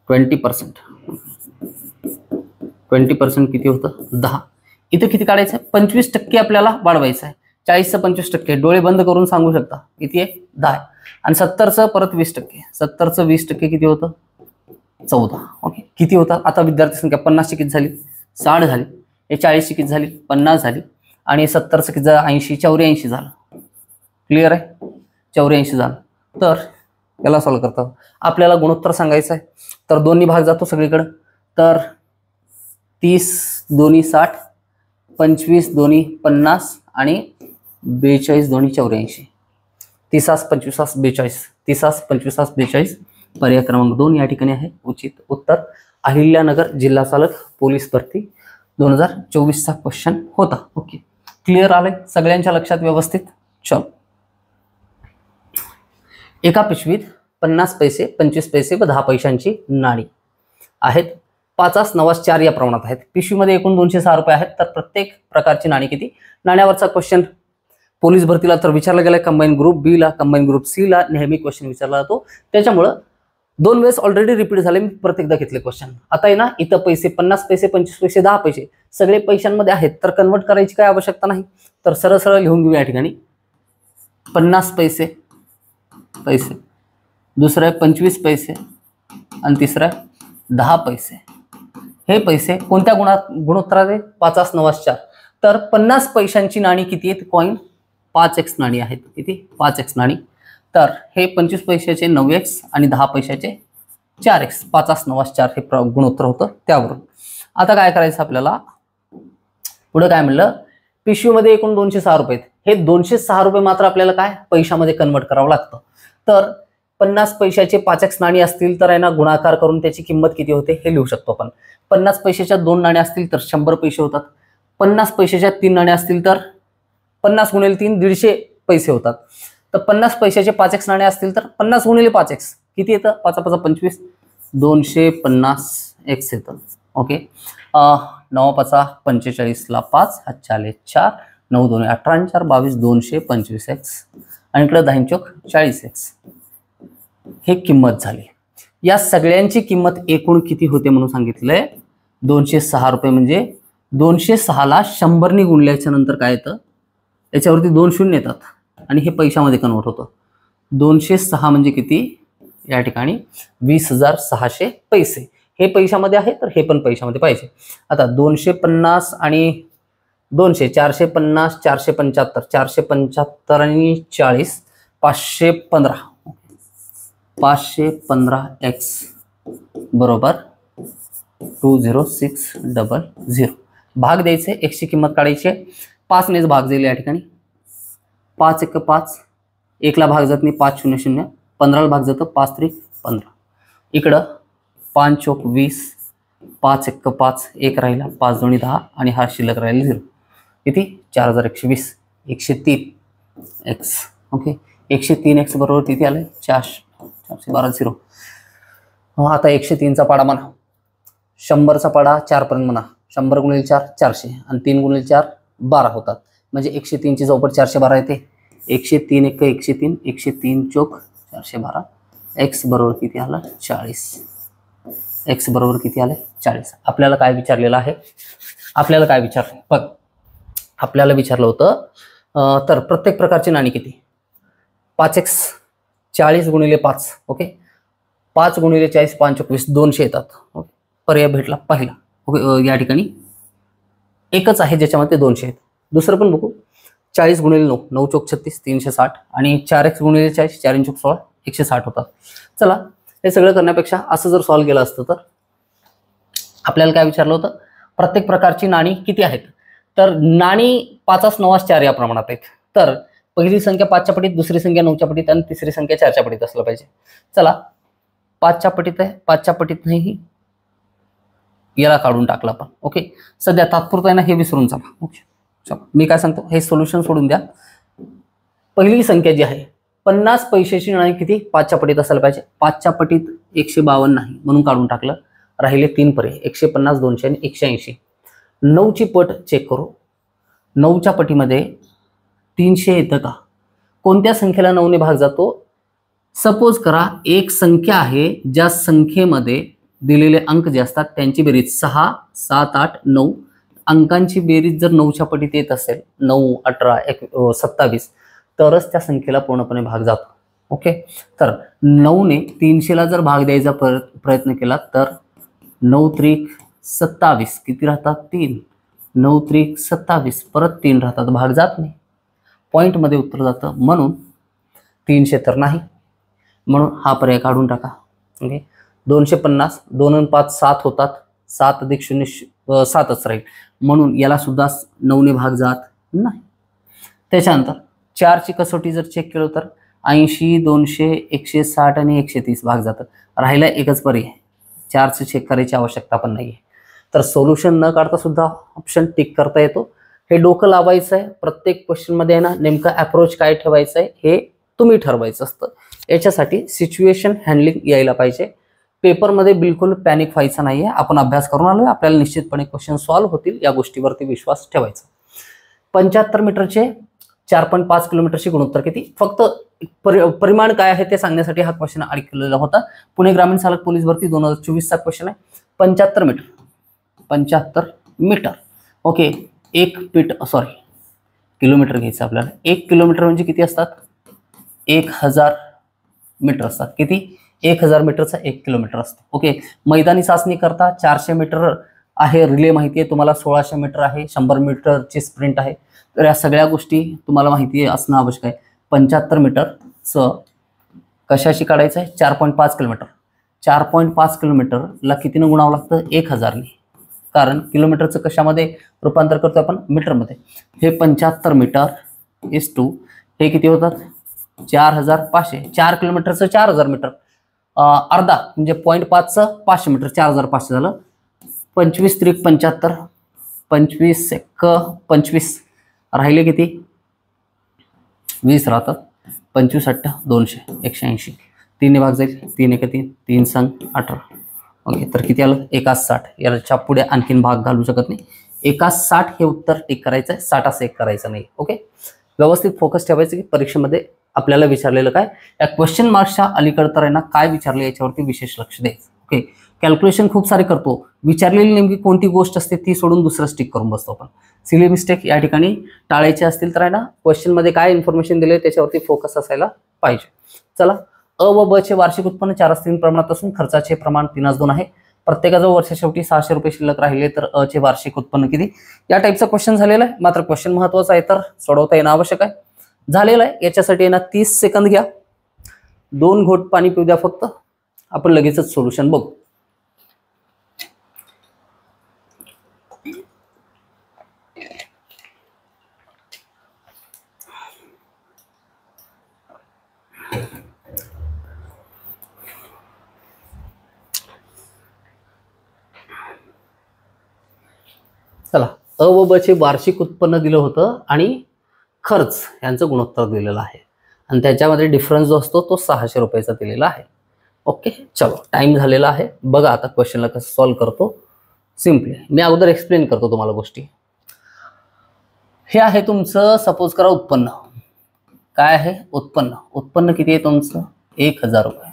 20%. 20% किती होतं 10. इथं किती काढायचं आहे 25% आपल्याला वाढवायचं आहे. 40चं 25% डोळे बंद करून सांगू शकता किती आहे 10 आहे. आणि 70चं परत 20%, 70चं 20% किती होतं 14. ओके किती होतं आता विद्यार्थी संख्या 50ची किती झाली 60 झाली, हे 40ची किती झाली 50 झाली आणि 70चं किती झालं 80, 84 झालं. क्लिअर आहे, 84 झालं. तर याला सॉल्व्ह करता आपल्याला गुणोत्तर सांगायचं आहे. तर दोन्ही भाग जातो सगळीकडे. तर 30 दोन्ही 60, 25 दोन्ही 50 आणि 42 दोन्ही 84. 30, 25, 42, 30, 25, 42. पर्याय क्रमांक 2 या ठिकाणी आहे उचित उत्तर. अहिल्यानगर जिल्हा चालक पोलीस भरती 2024चा क्वेश्चन होता. ओके क्लिअर आलंय सगळ्यांच्या लक्षात व्यवस्थित. चल, एका पिशवीत 50 पैसे, 25 पैसे व 10 पैशांची नाणी आहेत. 5, 9, 4 या प्रमाणात आहेत. पिशवीमध्ये एकूण 206 रुपये आहेत. तर प्रत्येक प्रकारची नाणी किती. नाण्यावरचा क्वेश्चन पोलीस भरतीला तर विचारला गेलाय. कंबाईन ग्रुप बी ला, कंबाईन ग्रुप सी ला नेहमी क्वेश्चन विचारला जातो. त्याच्यामुळं 2 वेळेस ऑलरेडी रिपीट झाले, मी परत एकदा घेतले क्वेश्चन. आता आहे ना इथं पैसे 50 पैसे, 25 पैसे, 10 पैसे सगळे पैशांमध्ये आहेत. तर कन्वर्ट करायची काय आवश्यकता नाही. तर सरळ सरळ लिहून घेऊ या ठिकाणी. 50 पैसे पैसे, दुसरं आहे 25 पैसे आणि तिसरं आहे 10 पैसे. हे पैसे कोणत्या गुणोत्तरात आहे 5, 9, 4. तर 50 पैशांची नाणी किती आहेत कॉइन 5x नाणी आहेत. किती 5x नाणी. तर हे 25 पैशाचे 9x आणि 10 पैशाचे 4x. 5, 9, 4 हे गुणोत्तर होतं त्यावरून. आता काय करायचं आपल्याला, पुढे काय म्हणलं पिशवीमध्ये एकूण 206 रुपये आहेत. हे 206 रुपये मात्र आपल्याला काय पैशामध्ये कन्वर्ट करावं लागतं. तर 50 पैशाचे 5x नाणी असतील तर आहे ना गुणाकार करून त्याची किंमत किती होते हे लिहू शकतो आपण. 50 पैशाच्या 2 नाण्या असतील तर 100 पैसे होतात. 50 पैशाच्या 3 नाण्या असतील तर 50 गुणिले 3 150 पैसे होतात. तर 50 पैशाचे 5x नाणे असतील तर 50 गुणिले 5x किती येतं 5, 5, 25 250x येतं. ओके 9, 5, 45 ला 5 हातच्याले 4 9, 2, 18, 4, 22 225x आणि इकडे 10 चौक 40x. हे किंमत झाली. या सगळ्यांची किंमत एकूण किती होते म्हणून सांगितलंय 206 रुपये. म्हणजे 206 ला 100 ने गुणल्याच्या नंतर काय येतं याच्यावरती 2 शून्य येतात आणि हे पैशामध्ये कन्वर्ट होतं. 206 म्हणजे किती या ठिकाणी 20,600 पैसे. हे पैशामध्ये आहे तर हे पण पैशामध्ये पाहिजे. आता 250 आणि 200 450 475 475 आणि 40 515 515x बरोबर 20600. भाग द्यायचे, x ची किंमत काढायची. 5 नेच भाग जाईल या ठिकाणी. 5 1 5, 1 ला भाग जात नाही 5 0 0, 15 ला भाग जातं 5 3 15. इकडं 5 चौक 20, 5 1 5, 1 राहिला, 5 2 10 आणि हा शिल्लक राहिला 0. किती 4120 103 एक्स. ओके 103 एक्स बरोबर किती आलं 412 0. आता 103चा पाडा म्हणा, 100चा पाडा 4 पर्यंत म्हणा, 100 गुणिले 4 400 आणि 3 गुणिले 4 12 होतात. म्हणजे 103ची चौपट 412 येते. 103 1 103 103 चौक 412. एक्स बरोबर किती आलं 40. एक्स बरोबर किती आलं 40. आपल्याला काय विचारलेलं आहे, आपल्याला काय विचारलं बघ, आपल्याला विचारलं होतं तर प्रत्येक प्रकारची नाणी किती 5x 40 गुणिले 5. ओके 5 गुणिले 40 5 21 200 येतात. ओके पर्याय भेटला पहिला. ओके या ठिकाणी एकच आहे ज्याच्यामध्ये 200 आहेत. दुसरं पण बघू 40 गुणिले 9 9 चौक 36 360 आणि 4x गुणिले 40 4 चौक 16 160 होतात. चला हे सगळं करण्यापेक्षा असं जर सॉल्व्ह केलं असतं तर आपल्याला काय विचारलं होतं, प्रत्येक प्रकारची नाणी किती आहेत. तर नाणी 5 9 4 या प्रमाणात आहेत. तर पहिली संख्या 5च्या पटीत, दुसरी संख्या 9च्या पटीत आणि तिसरी संख्या 4च्या पटीत असलं पाहिजे. चला 5च्या पटीत आहे, 5च्या पटीत नाही, याला काढून टाकला आपण. ओके सध्या तात्पुरतं आहे ना, हे विसरून चला. ओके चला मी काय सांगतो, हे सोल्युशन सोडून द्या. पहिली संख्या जी आहे 50 पैशाची नाणी किती 5च्या पटीत असायला पाहिजे. 5च्या पटीत 152 नाही म्हणून काढून टाकलं. राहिले 3 पर्याय 150 200 आणि 180. 9ची पट चेक करू. 9च्या पटीमध्ये 300 येतं का, कोणत्या संख्येला 9ने भाग जातो. सपोज करा एक संख्या आहे ज्या संख्येमध्ये दिलेले अंक जे असतात त्यांची बेरीज 6 7 8 9, अंकांची बेरीज जर 9च्या पटीत येत असेल 9 18 27 तरच त्या संख्येला पूर्णपणे भाग जातो. ओके तर 9ने 300ला जर भाग द्यायचा प्रयत्न केला तर 9 त्रिक 27 किती राहतात 3, 9 त्रिक 27 परत 3 राहतात, भाग जात नाही, पॉईंटमध्ये उत्तर जातं. म्हणून 300 तर नाही, म्हणून हा पर्याय काढून टाका. ओके 250 2 आणि 5 7 होतात, 7 अधिक 0 7च राहील, म्हणून याला सुद्धा 9ने भाग जात नाही. त्याच्यानंतर 4ची कसोटी जर चेक केलं तर 80 200 160 आणि 130 भाग जातात. राहिला एकच पर्याय, 4चं चेक करायची आवश्यकता पण नाही आहे. तर सोल्युशन न काढता सुद्धा ऑप्शन टिक करता येतो. हे डोकं लावायचं आहे. प्रत्येक क्वेश्चनमध्ये आहे ना नेमका अप्रोच काय ठेवायचं आहे हे तुम्ही ठरवायचं असतं. याच्यासाठी सिच्युएशन हँडलिंग यायला पाहिजे. पेपरमध्ये बिलकुल पॅनिक व्हायचं नाही आहे. आपण अभ्यास करून आलो, आपल्याला निश्चितपणे क्वेश्चन सॉल्व्ह होतील या गोष्टीवरती विश्वास ठेवायचा. 75 मीटरचे 4.5 किलोमीटरची गुणोत्तर किती, फक्त परिमाण काय आहे ते सांगण्यासाठी हा क्वेश्चन ऐकलेला होता. पुणे ग्रामीण सहाय्यक पोलीस भरती 2024 चा क्वेश्चन आहे. 75 मीटर 75 मीटर. ओके किलोमीटर घ्यायचं आपल्याला. 1 किलोमीटर म्हणजे किती असतात 1000 मीटर असतात. किती 1000 मीटरचा 1 किलोमीटर असतो. ओके मैदानी चाचणी करता 400 मीटर आहे, रिले माहिती आहे तुम्हाला, 1600 मीटर आहे, 100 मीटरची स्प्रिंट आहे. तर या सगळ्या गोष्टी तुम्हाला माहिती असणं आवश्यक आहे. 75 मीटरचं कशाशी काढायचं आहे 4.5 किलोमीटर. 4.5 किलोमीटरला कितीनं गुणावं लागतं 1000ने, कारण किलोमीटरचं कशामध्ये रूपांतर करतो आपण मीटरमध्ये. हे 75 मीटर इज टू हे किती होतात 4500. 4 किलोमीटरचं 4000 मीटर, अर्धा म्हणजे 0.5चं 500 मीटर 4500 झालं. 25 त्रिक 75 25 एक 25 राहिले किती 20 राहतात. 25 8 200 180. 3 भाग जाईल 3 1 3 3 संग 18. ओके तर किती आलं 160. याच्या पुढे आणखीन भाग घालू शकत नाही. 160 हे उत्तर टिक करायचं आहे, 60 असं एक करायचं नाही. ओके व्यवस्थित फोकस ठेवायचं की परीक्षेमध्ये आपल्याला विचारलेलं काय, या क्वेश्चन मार्क्सच्या अलीकडे तर आहे ना काय विचारले याच्यावरती विशेष लक्ष द्यायचं. ओके कॅल्क्युलेशन खूप सारे करतो, विचारलेली नेमकी कोणती गोष्ट असते ती सोडून दुसरं स्टिक करून बसतो आपण. सिली मिस्टेक या ठिकाणी टाळायचे असतील तर आहे ना क्वेश्चनमध्ये काय इन्फॉर्मेशन दिले त्याच्यावरती फोकस असायला पाहिजे. चला अ व ब चे वार्षिक उत्पन्न 4:3 प्रमाणात असून खर्चाचे प्रमाण 3:2 आहे. प्रत्येकाजवळ वर्षा शेवटी 600 रुपये शिल्लक राहिले तर अ चे वार्षिक उत्पन्न किती, या टाईपचा क्वेश्चन झालेला आहे. मात्र क्वेश्चन महत्वाचा आहे तर सोडवता येणं आवश्यक आहे. झालेलं आहे. याच्यासाठी आहे ना 30 सेकंद घ्या, 2 घोट पाणी पिऊ द्या फक्त, आपण लगेचच सोल्युशन बघू. चला अ व ब चे वार्षिक उत्पन्न दिलं होतं आणि खर्च यांचं गुणोत्तर दिलेलं आहे आणि त्याच्यामध्ये डिफरन्स जो असतो तो 600 रुपयाचा दिलेला आहे. ओके, चलो टाइम झालेला आहे. बघा आता क्वेश्चनला कसं सॉल्व्ह करतो. सिम्पली मी अगोदर एक्सप्लेन करतो तुम्हाला गोष्टी. हे आहे तुमचं सपोज करा उत्पन्न. काय आहे उत्पन्न? उत्पन्न किती आहे तुमचं? 1000 रुपये.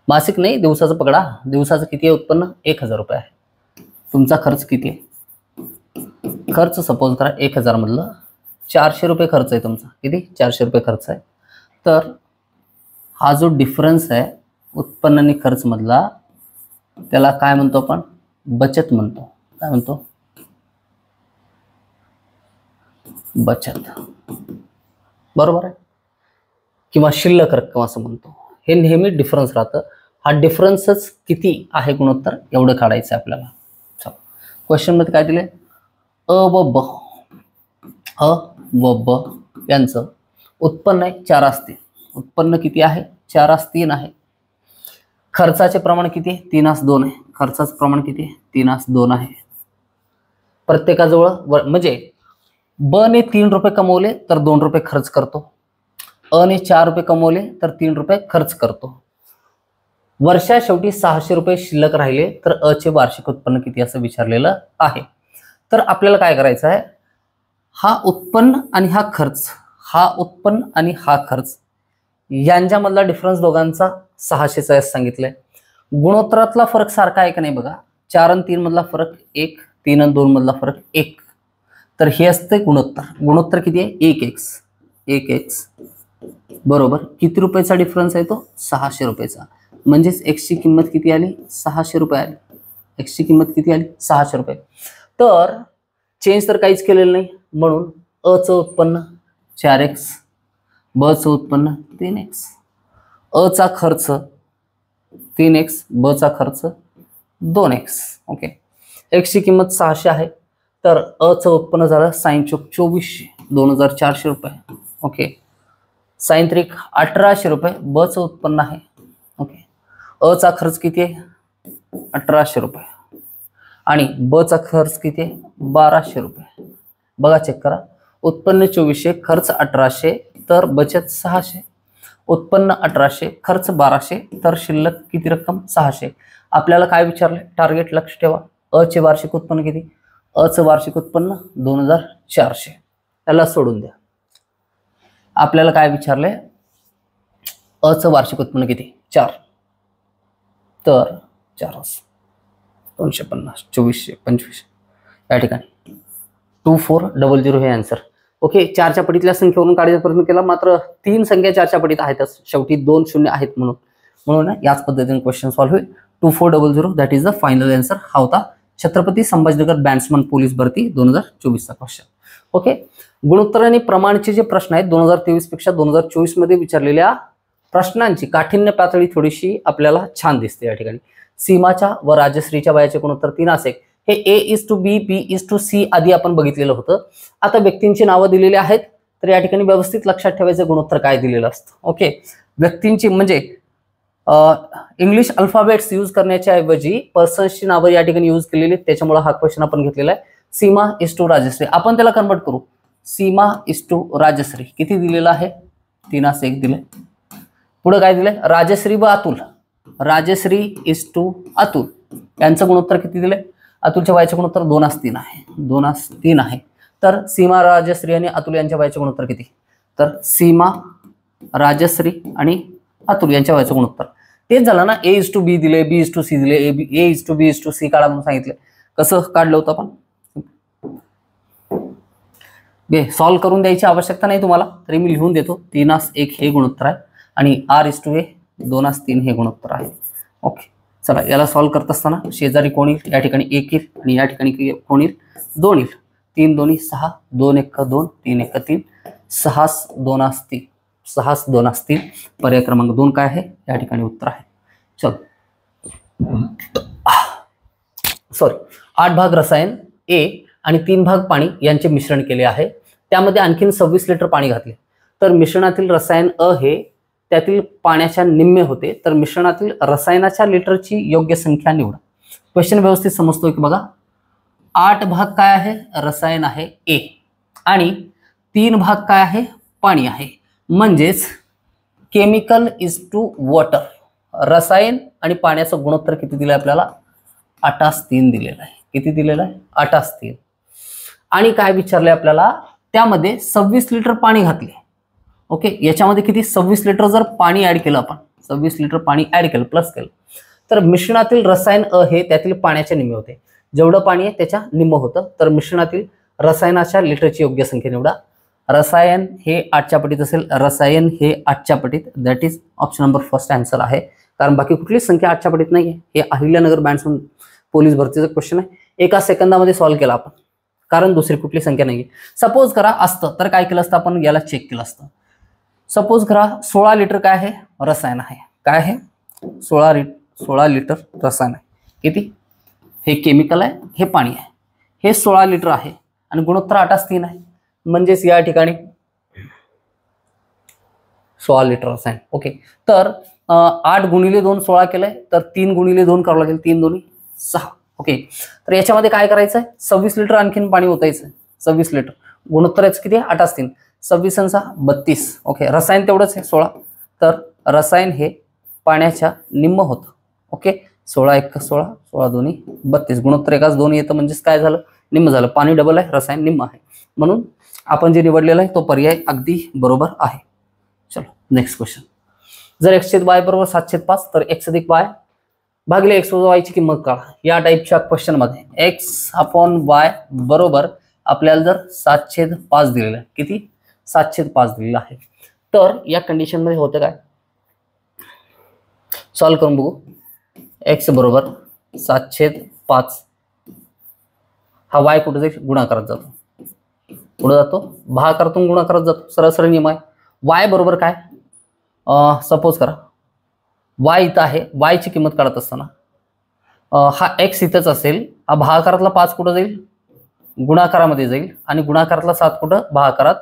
मासिक नाही, दिवसाचं पकडा. दिवसाचं किती आहे उत्पन्न? 1000 रुपये आहे. तुमचा खर्च किती आहे? खर्च सपोज करा 1000 मधलं 400 रुपये खर्च आहे तुमचा. किती? 400 रुपये खर्च आहे. तर हा जो डिफरन्स आहे उत्पन्न आणि खर्च मधला त्याला काय म्हणतो आपण? बचत म्हणतो. काय म्हणतो? बचत. बरोबर आहे, किंवा शिल्लक रक्कम असं म्हणतो. हे नेहमी डिफरन्स राहतं. हा डिफरन्सच किती आहे गुणोत्तर एवढं काढायचं आहे आपल्याला. क्वेश्चन मध्ये काय दिले? अ व ब, अ व ब यांचं उत्पन्न आहे 4 असते. उत्पन्न किती आहे? 4:3 आहे. खर्चाचे प्रमाण किती आहे? 3:2 आहे. खर्चाचं प्रमाण किती आहे? 3:2 आहे. प्रत्येकाजवळ म्हणजे ब ने 3 रुपये कमवले तर 2 रुपये खर्च करतो. अ ने 4 रुपये कमवले तर 3 रुपये खर्च करतो. वर्षा शेवटी 600 रुपये शिल्लक राहिले तर अ चे वार्षिक उत्पन्न किती असं विचारलेलं आहे. तर आपल्याला काय करायचं आहे? हा उत्पन्न आणि हा खर्च, हा उत्पन्न आणि हा खर्च यांच्यामधला डिफरन्स दोघांचा 600चा आहे सांगितलंय. गुणोत्तरातला फरक सारखा आहे का नाही बघा. 4 आणि 3 मधला फरक 1, 3 आणि 2 मधला फरक 1. तर हे असते गुणोत्तर. गुणोत्तर किती आहे? 1x. 1x बरोबर किती रुपयाचा डिफरन्स आहे तो? 600 रुपयाचा. म्हणजेच x ची किंमत किती आली? 600 रुपये आली. x ची किंमत किती आली? 600 रुपये. तर चेंज तर काहीच केलेलं नाही, म्हणून अ चं उत्पन्न 4x, ब चं उत्पन्न 3x, अ चा खर्च 3x, ब चा खर्च 2x. ओके, x ची किंमत 600 आहे तर अ चं उत्पन्न झालं साइन चोक 2400, 2400 रुपये. ओके, साइन त्रिक 1800 रुपये ब चं उत्पन्न आहे. ओके, अ चा खर्च किती आहे? 1800 रुपये आणि ब चा खर्च किती आहे? 1200 रुपये. बघा चेक करा. उत्पन्न 2400, खर्च 1800, तर बचत 600. उत्पन्न 1800, खर्च 1200, तर शिल्लक किती रक्कम? 600. आपल्याला काय विचारले? टार्गेट लक्ष ठेवा. अ चे वार्षिक उत्पन्न किती? अ चं वार्षिक उत्पन्न 2400. त्याला सोडून द्या. आपल्याला काय विचारले? अ चं वार्षिक उत्पन्न किती? 4. तर 4 250, 2400, 25 या ठिकाणी 2400 हे आन्सर. ओके, 4च्या पटीतल्या संख्येवरून काढायचा प्रयत्न केला, मात्र 3 संख्या 4च्या पटीत आहेतच. शेवटी 2 शून्य आहेत म्हणून याच पद्धतीने क्वेश्चन सॉल्व्ह होईल. 2400 that is the final answer. हा होता छत्रपती संभाजीनगर बॅट्समन पोलीस भरती 2024चा क्वेश्चन. ओके, गुणोत्तर आणि प्रमाणचे जे प्रश्न आहेत 2023 पेक्षा 2024 मध्ये विचारलेल्या प्रश्नांची काठिण्य पातळी थोडीशी आपल्याला छान दिसते या ठिकाणी. सीमाच्या व राजश्रीच्या वयाचे गुणोत्तर 3 असे. हे A:B, B:C आधी आपण बघितलेलं होतं. आता व्यक्तींची नावं दिलेली आहेत, तर या ठिकाणी व्यवस्थित लक्षात ठेवायचं गुणोत्तर काय दिलेलं असतं. ओके, व्यक्तींची म्हणजे इंग्लिश अल्फाबेट्स यूज करण्याच्या ऐवजी पर्सन्सची नावं या ठिकाणी यूज केलेली, त्याच्यामुळे हा क्वेश्चन आपण घेतलेला आहे. सीमा इज टू राजश्री, आपण त्याला कन्वर्ट करू. सीमा इज टू राजश्री किती दिलेला आहे? 3:1 दिले. पुढे काय दिले? राजश्री व अतुल. राजश्री इज टू अतुल यांचं गुणोत्तर किती दिले? अतुलच्या वयाचे गुणोत्तर 2:3 आहे. 2:3 आहे. तर सीमा, राजश्री आणि अतुल यांच्या वयाचे गुणोत्तर किती? तर सीमा, राजश्री आणि अतुल यांच्या वयाचे गुणोत्तर तेच झालं ना. A:B दिले, B:C दिले, A:B:C काढा म्हणून सांगितले. कसं काढलं होतं आपण? सॉल्व्ह करून द्यायची आवश्यकता नाही तुम्हाला, तरी मी लिहून देतो. 3:1 हे गुणोत्तर आहे आणि R:A 2:3 हे गुणोत्तर आहे. ओके, चला याला सॉल्व्ह करत असताना शेजारी कोण येईल? या ठिकाणी 1 येईल आणि या ठिकाणी कोण येईल? 2 येईल. 3 2 6, 2 1 2, 3 1 3, 6 2 असतील. 6 2 असतील. पर्याय क्रमांक 2 काय आहे? या ठिकाणी उत्तर आहे. चलो सॉरी, 8 भाग रसायन A आणि 3 भाग पाणी यांचे मिश्रण केले आहे. त्यामध्ये आणखीन 26 लिटर पाणी घातले, तर मिश्रणातील रसायन अ हे त्यातील पाण्याच्या निम्मे होते. तर मिश्रणातील रसायनाच्या लिटरची योग्य संख्या निवडा. क्वेश्चन व्यवस्थित समजतोय की बघा. 8 भाग काय आहे, रसायन आहे ए, आणि 3 भाग काय आहे, पाणी आहे. म्हणजेच केमिकल इज टू वॉटर, रसायन आणि पाण्याचं गुणोत्तर किती दिलं आपल्याला, 8:3 दिलेलं आहे. किती दिलेलं आहे, 8:3. आणि काय विचारले आपल्याला, त्यामध्ये 26 लिटर पाणी घातले. ओके, याच्यामध्ये किती, 26 लिटर जर पाणी ऍड केलं आपण, 26 लिटर पाणी ऍड केलं प्लस केलं, तर मिश्रणातील रसायन अ हे त्यातील पाण्याचे निम्मे होते. जेवढं पाणी आहे त्याच्या निम्म होतं. तर मिश्रणातील रसायनाच्या लिटरची योग्य संख्या निवडा. रसायन हे 8च्या पटीत असेल, रसायन हे 8च्या पटीत, that is option number first answer आहे. कारण बाकी कुठलीच संख्या 8च्या पटीत नाही आहे. हे अहिल्यानगर बँड पोलीस भरतीचं क्वेश्चन आहे. एका सेकंदामध्ये सॉल्व्ह केला आपण, कारण दुसरी कुठली संख्या नाही आहे. सपोज करा असतं तर काय केलं असतं आपण, याला चेक केलं असतं. सपोज करा 16 लिटर काय आहे, रसायन आहे. काय आहे, 16 लिटर रसायन आहे. किती, हे केमिकल आहे, हे पाणी आहे. हे 16 लिटर आहे आणि गुणोत्तर 8:3 आहे. म्हणजेच या ठिकाणी 16 लिटर रसायन. ओके, तर 8 गुणिले 2 16 केलंय, तर 3 गुणिले 2 करावं लागेल, 3 2 6. ओके, तर याच्यामध्ये काय करायचं आहे, 26 लिटर आणखीन पाणी ओतायचं. 26 लिटर गुणोत्तर याचं किती आहे, 8:3. 26 आणि 6 32. ओके, रसायन तेवढंच आहे 16, तर रसायन हे पाण्याच्या निम्म होतं. ओके, 16 1 16, 16 2 32, गुणोत्तर एकाच 2 येतं, म्हणजेच काय झालं, निम्म झालं. पाणी डबल आहे, रसायन निम्म आहे, म्हणून आपण जे निवडलेलं आहे तो पर्याय अगदी बरोबर आहे. चलो नेक्स्ट क्वेश्चन. जर x/y बरोबर 7/5 तर x+y भागिले x+y ची किंमत काढा. या टाईपच्या क्वेश्चन मध्ये x/y बरोबर आपल्याला जर 7/5 दिलेलं आहे. किती, 7/5 दिलेलं आहे. तर या कंडिशन मध्ये होतं काय, सॉल्व्ह करून बघू. x बरोबर 7/5, हा y कुठे जाईल, गुणाकारात जातो. पुढे जातो, भागाकारातून गुणाकारात जातो, सरळ सरळ नियम आहे. y बरोबर काय, सपोज करा y इथं आहे, y ची किंमत काढत असताना हा x इथंच असेल, हा भागाकारातला 5 कुठं जाईल, गुणाकारामध्ये जाईल, आणि गुणाकारातला 7 कुठं, भागाकारात.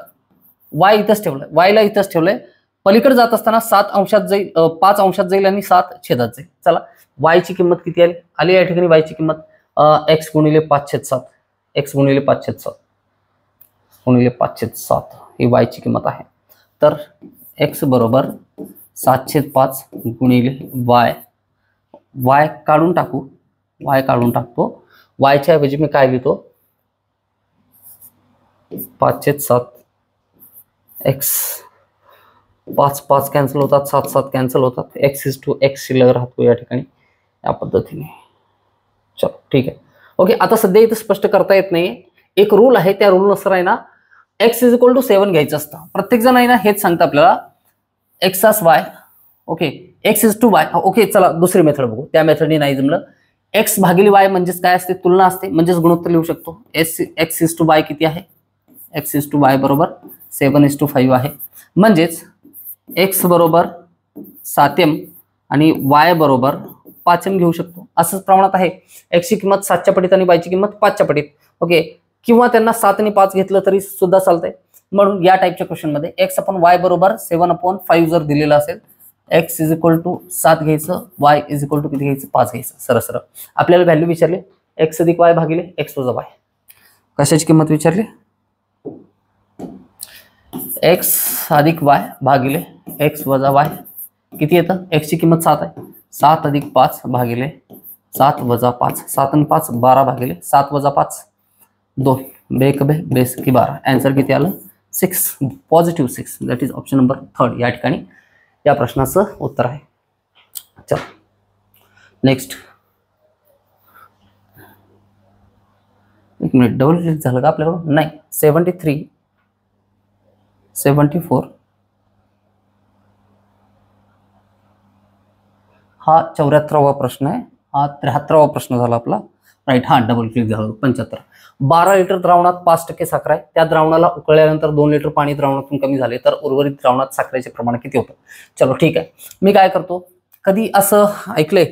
y इथंच ठेवलंय, y ला इथंच ठेवलंय. पलीकडे जात असताना 7 अंशात जाईल, 5 अंशात जाईल आणि 7 छेदात जाईल. चला y ची किंमत किती आली या ठिकाणी, y ची किंमत x गुणिले 5/7, x गुणिले 5/7 गुणिले 5/7 ही y ची किंमत आहे. तर x बरोबर 7/5 गुणिले y काढून टाकू, y काढून टाकतो. y च्या ऐवजी मी काय लिहितो, 5/7 x, 5 कॅन्सल होतात, 7 कॅन्सल होतात, x शिल्लक राहतो या ठिकाणी, या पद्धतीने. चलो ठीक आहे. ओके, आता सध्या इथं स्पष्ट करता येत नाही. एक रूल आहे, त्या रूल नुसार आहे ना x = 7 घ्यायचं असतं. प्रत्येक जण आहे ना हेच सांगतं आपल्याला, x/y. Okay, x/y. ओके, चला दुसरी मेथड बघू. त्या मेथडने नाही जमलं. x भागिले y म्हणजेच काय असते, तुलना असते, म्हणजेच गुणोत्तर लिहू शकतो. x/y किती आहे, x/y बरोबर 7:5 आहे. म्हणजेच x बरोबर 7m आणि y बरोबर 5m घेऊ शकतो. असंच प्रमाणात आहे. x ची किंमत 7च्या पटीत आणि y ची किंमत 5च्या पटीत. ओके, किंवा त्यांना 7 आणि 5 घेतलं तरी सुद्धा चालतंय. म्हणून या टाईपच्या क्वेश्चन मध्ये x/y बरोबर 7/5 जर दिलेलं असेल, x = 7 घ्यायचं, y किती घ्यायचं, 5 घ्यायचं. सरळ सरळ आपल्याला व्हॅल्यू विचारली, x/y भागिले x+y. कशाची किंमत विचारली, x+y भागिले x+y. किती येतं, x ची किंमत 7 आहे, 7 + 5 भागिले 7 - 5, 7 आणि 5 12 भागिले 7 - 5 2, बेक बे बेस की 12. आन्सर किती आलं, 6, positive 6. That is option number 3 या ठिकाणी या प्रश्नाचं उत्तर आहे. चला नेक्स्ट. एक मिनिट, डबल क्लिक झालं का आपल्याकडून, नाही. 73 74 हा 74वा प्रश्न आहे, हा 73वा प्रश्न झाला आपला. राईट, हा डबल क्लिक झालं. 75 12 लिटर द्रावणात 5% साखर आहे. त्या द्रावणाला उकळल्यानंतर 2 लिटर पाणी द्रावणातून कमी झाले तर उर्वरित द्रावणात साखरेचे प्रमाण किती होतं. चलो ठीक आहे. मी काय करतो, कधी असं ऐकलंय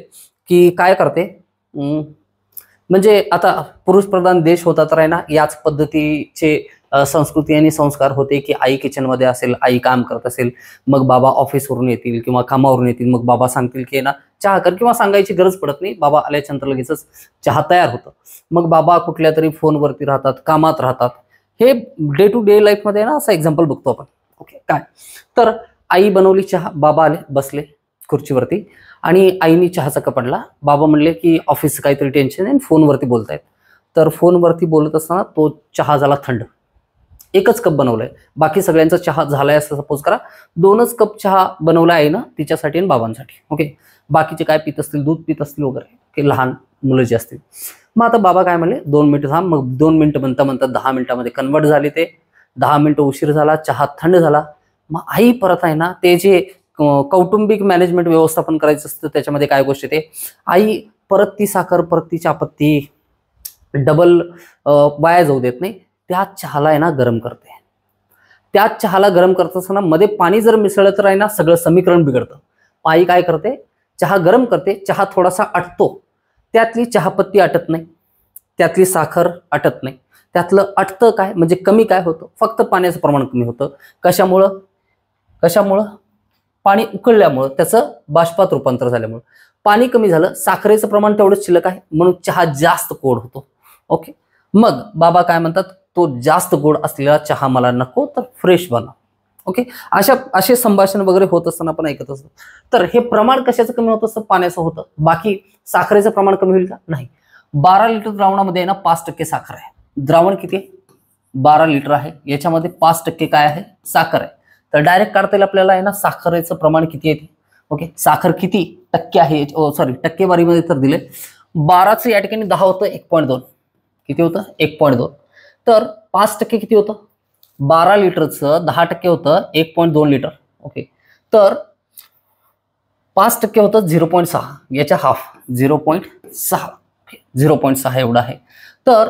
की काय करते, म्हणजे आता पुरुष प्रधान देश होता तर आहे ना याच पद्धतीचे संस्कृती आणि संस्कार होते की आई किचनमध्ये असेल, आई काम करत असेल, मग बाबा ऑफिसवरून येतील किंवा कामावरून येतील, मग बाबा सांगतील की ना चहा कर, किंवा सांगायची गरज पडत नाही, बाबा आल्याच्यानंतर लगेचच चहा तयार होतं. मग बाबा कुठल्या तरी फोनवरती राहतात, कामात राहतात. हे डे टू डे लाईफमध्ये ना असं एक्झाम्पल बघतो आपण. ओके, काय तर आई बनवली चहा, बाबा आले, बसले खुर्चीवरती आणि आईनी चहाचा कप आणला. बाबा म्हणले की ऑफिसचं काहीतरी टेन्शन आहे, फोनवरती बोलतायत. तर फोनवरती बोलत असताना तो चहा झाला थंड. एकच कप बनवलाय, बाकी सगळ्यांचा चहा झालाय असं सपोज करा. 2च कप चहा बनवला आहे ना तिच्यासाठी आणि बाबांसाठी. ओके, बाकीचे काय पित असतील, दूध पित असतील वगैरे, की लहान मुलं जे असतील. मग आता बाबा काय म्हणले 2 मिनिटं थांब. मग 2 मिनिटं म्हणता म्हणता 10 मिनिटामध्ये कन्वर्ट झाले ते. 10 मिनिटं उशीर झाला, चहा थंड झाला. मग आई परत आहे ना ते जे कौटुंबिक मॅनेजमेंट व्यवस्थापन करायचं असतं त्याच्यामध्ये काय गोष्टी ते, आई परत ती साखर, परत ती चहापत्ती डबल वाया जाऊ देत नाही. त्या चहाला आहे ना गरम करते. त्या चहाला गरम करत असताना मध्ये पाणी जर मिसळलं तर आहे ना सगळं समीकरण बिघडतं. आई काय करते, चहा गरम करते, चहा थोडासा आटतो, त्यातली चहापत्ती आटत नाही, त्यातली साखर आटत नाही, त्यातलं आटतं काय म्हणजे कमी काय होतं, फक्त पाण्याचं प्रमाण कमी होतं. कशामुळं, पाणी उकळल्यामुळं, त्याचं बाष्पात रूपांतर झाल्यामुळं पाणी कमी झालं, साखरेचं प्रमाण तेवढंच शिल्लक आहे म्हणून चहा जास्त गोड होतो. ओके, मग बाबा काय म्हणतात, तो जास्त गोड असलेला चहा मला नको, तर फ्रेश बनव. ओके, असे संभाषण वगैरे होत असताना आपण ऐकत असतो. तर हे प्रमाण कशाचं कमी होत असतं, पाण्याचं होतं. बाकी साखरेचं प्रमाण कमी होईल का, नाही. 12 लिटर द्रावणामध्ये ना 5% साखर आहे. द्रावण किती आहे, 12 लिटर आहे, याच्यामध्ये 5% काय आहे, साखर आहे. तर डायरेक्ट काढता येईल आपल्याला आहे ना साखरेचं प्रमाण किती आहे. ओके, साखर किती टक्के आहे, सॉरी टक्केवारीमध्ये तर दिले 12चं या ठिकाणी 10 होतं, 1.2 किती होतं, 1.2. तर 5% किती होतं, 12 लिटरचं 10% होतं 1.2 लिटर. ओके, तर 5% होतं 0.6, याच्या हाफ 0.6, 0.6 एवढं आहे. तर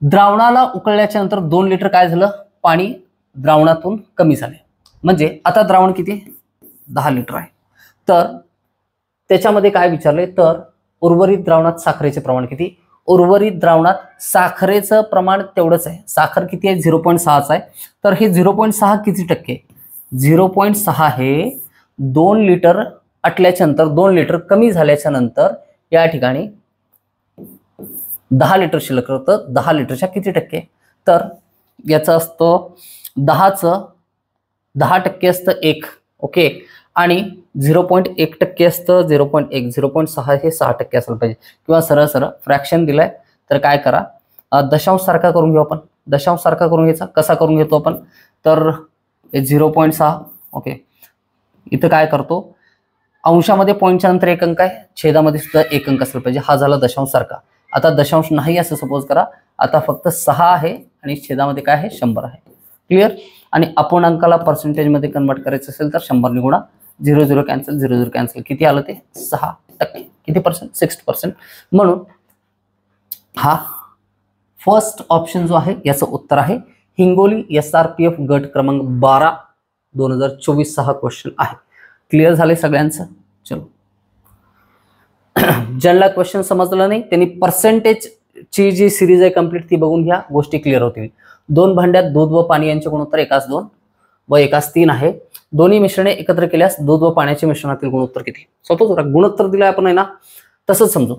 द्रावणाला उकळल्याच्या नंतर 2 लिटर काय झालं, पाणी द्रावणातून कमी झाले. म्हणजे आता द्रावण किती, 10 लिटर आहे. तर त्याच्यामध्ये काय विचारले, तर उर्वरित द्रावणात साखरेचे प्रमाण किती, उर्वरित द्रावणात साखरेचं प्रमाण तेवढंच आहे. साखर किती आहे, 0.6 आहे. तर हे 0.6 किती टक्के, 0.6 हे 2 लिटर आटल्याच्या नंतर, 2 लिटर कमी झाल्याच्या नंतर या ठिकाणी 10 लिटर शिल्लक होतं. 10 लिटरच्या किती टक्के, तर याचं असतं 10% असतं 1. ओके, आणि 0.1% असतं 0.1, 0.6 हे 6% असलं पाहिजे, किंवा सरळ सरळ फ्रॅक्शन दिलाय तर काय करा, दशांश सारखा करून घेऊ आपण. दशांश सारखा करून घ्यायचा, कसा करून घेतो आपण, तर 0.6. ओके, इथं काय करतो, अंशामध्ये पॉईंटच्या नंतर 1 अंक आहे, छेदामध्ये सुद्धा 1 अंक असला पाहिजे. हा झाला दशांश सारखा. आता दशांश नाही असं सपोज करा, आता फक्त 6 आहे आणि छेदामध्ये काय आहे, 100 आहे. क्लिअर. आणि अपूर्णांकाला पर्सेंटेजमध्ये कन्वर्ट करायचं असेल तर 100 ने गुणा, 0 कॅन्सल, 0 कॅन्सल, किती आलं ते 6%, किती पर्सेंट, 60%. म्हणून हा फर्स्ट ऑप्शन जो आहे याचं उत्तर आहे हिंगोली SRPF गट क्रमांक 12 2024 हा क्वेश्चन आहे. क्लिअर झाले सगळ्यांचं. चलो, ज्यांना क्वेश्चन समजलं नाही त्यांनी पर्सेंटेजची जी सिरीज आहे कंप्लीट ती बघून घ्या, गोष्टी क्लिअर होतील. 2 भांड्यात दूध व पाणी यांचे गुणोत्तर 1:2 व 1:3 आहे. दोन्ही मिश्रणे एकत्र केल्यास दूध व पाण्याच्या मिश्रणातील गुणोत्तर किती. सपोज गुणोत्तर दिलं आपण आहे ना, तसंच समजू,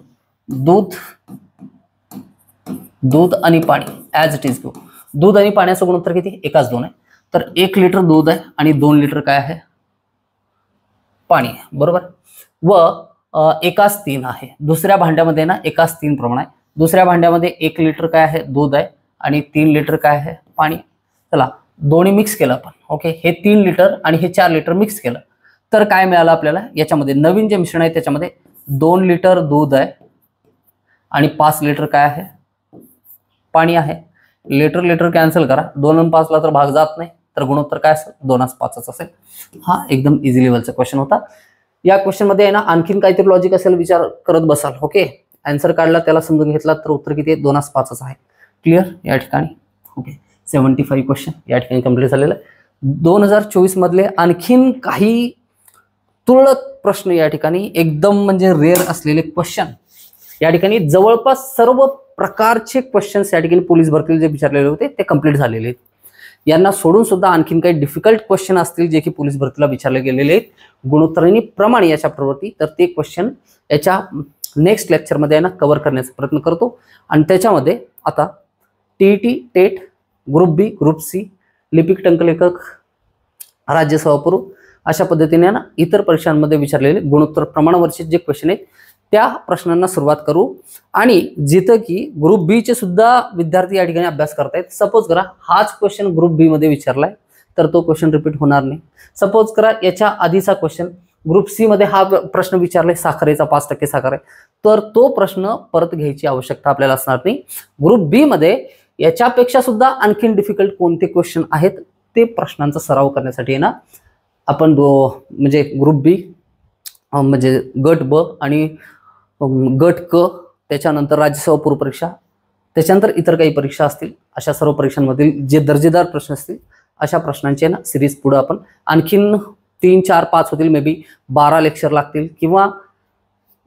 दूध आणि पाणी ॲज इट इज घेऊ. दूध आणि पाण्याचं गुणोत्तर किती, 1:2 आहे. तर 1 लिटर दूध आहे आणि 2 लिटर काय आहे, पाणी आहे, बरोबर. व 1:3 आहे. दुसऱ्या भांड्यामध्ये ना 1:3 प्रमाण आहे. दुसऱ्या भांड्यामध्ये 1 लिटर काय आहे, दूध आहे आणि 3 लिटर काय आहे, पाणी. चला, दोन्ही मिक्स केलं आपण. ओके, हे 3 लिटर आणि हे 4 लिटर मिक्स केलं तर काय मिळालं आपल्याला, याच्यामध्ये नवीन जे मिश्रण आहे त्याच्यामध्ये 2 लिटर दूध आहे आणि 5 लिटर काय आहे, पाणी आहे. लिटर कॅन्सल करा, 2 आणि 5 ला तर भाग जात नाही, तर गुणोत्तर काय असेल, 2:5 असेल. हा एकदम इझी लेवलचा क्वेश्चन होता. या क्वेश्चन मध्ये आहे ना आणखीन काहीतरी लॉजिक असेल, विचार करत बसाल. ओके, आन्सर काढला, त्याला समजून घेतला तर उत्तर किती आहे, 2:5 आहे. क्लिअर या ठिकाणी. ओके, 75 क्वेश्चन या ठिकाणी कंप्लीट झालेलं आहे. 2024 मधले आणखीन काही तुरळक प्रश्न या ठिकाणी एकदम म्हणजे रेअर असलेले क्वेश्चन या ठिकाणी जवळपास सर्व प्रकारचे क्वेश्चन्स या ठिकाणी पोलीस भरतीला जे विचारलेले होते ते कंप्लीट झालेले आहेत. यांना सोडून सुद्धा आणखीन काही डिफिकल्ट क्वेश्चन असतील जे की पोलीस भरतीला विचारले गेलेले आहेत गुणोत्तर आणि प्रमाण या चॅप्टरवरती, तर ते क्वेश्चन याच्या नेक्स्ट लेक्चरमध्ये ना कव्हर करण्याचा प्रयत्न करतो. आणि त्याच्यामध्ये आता टीईटी, टेट, ग्रुप बी, ग्रुप सी, लिपिक टंकलेखक, राज्यसेवा पूर्व अशा पद्धतीने ना इतर परीक्षांमध्ये विचारलेले गुणोत्तर प्रमाणावरचे जे क्वेश्चन आहेत त्या प्रश्नांना सुरुवात करू. आणि जिथं की ग्रुप बी चे सुद्धा विद्यार्थी या ठिकाणी अभ्यास करतायत. सपोज करा हाच क्वेश्चन ग्रुप बी मध्ये विचारलाय तर तो क्वेश्चन रिपीट होणार नाही. सपोज करा याच्या आधीचा क्वेश्चन ग्रुप सी मध्ये हा प्रश्न विचारलाय साखरेचा 5% साखर आहे, तर तो प्रश्न परत घ्यायची आवश्यकता आपल्याला असणार नाही. ग्रुप बी मध्ये याच्यापेक्षा सुद्धा आणखीन डिफिकल्ट कोणते क्वेश्चन आहेत ते प्रश्नांचा सराव करण्यासाठी ना आपण म्हणजे ग्रुप बी म्हणजे गट ब आणि गट क, त्याच्यानंतर राज्यसेवा पूर्व परीक्षा, त्याच्यानंतर इतर काही परीक्षा असतील, अशा सर्व परीक्षांमधील जे दर्जेदार प्रश्न असतील अशा प्रश्नांचे ना सिरीज पुढे आपण आणखीन 3, 4, 5 होतील, मे बी 12 लेक्चर लागतील किंवा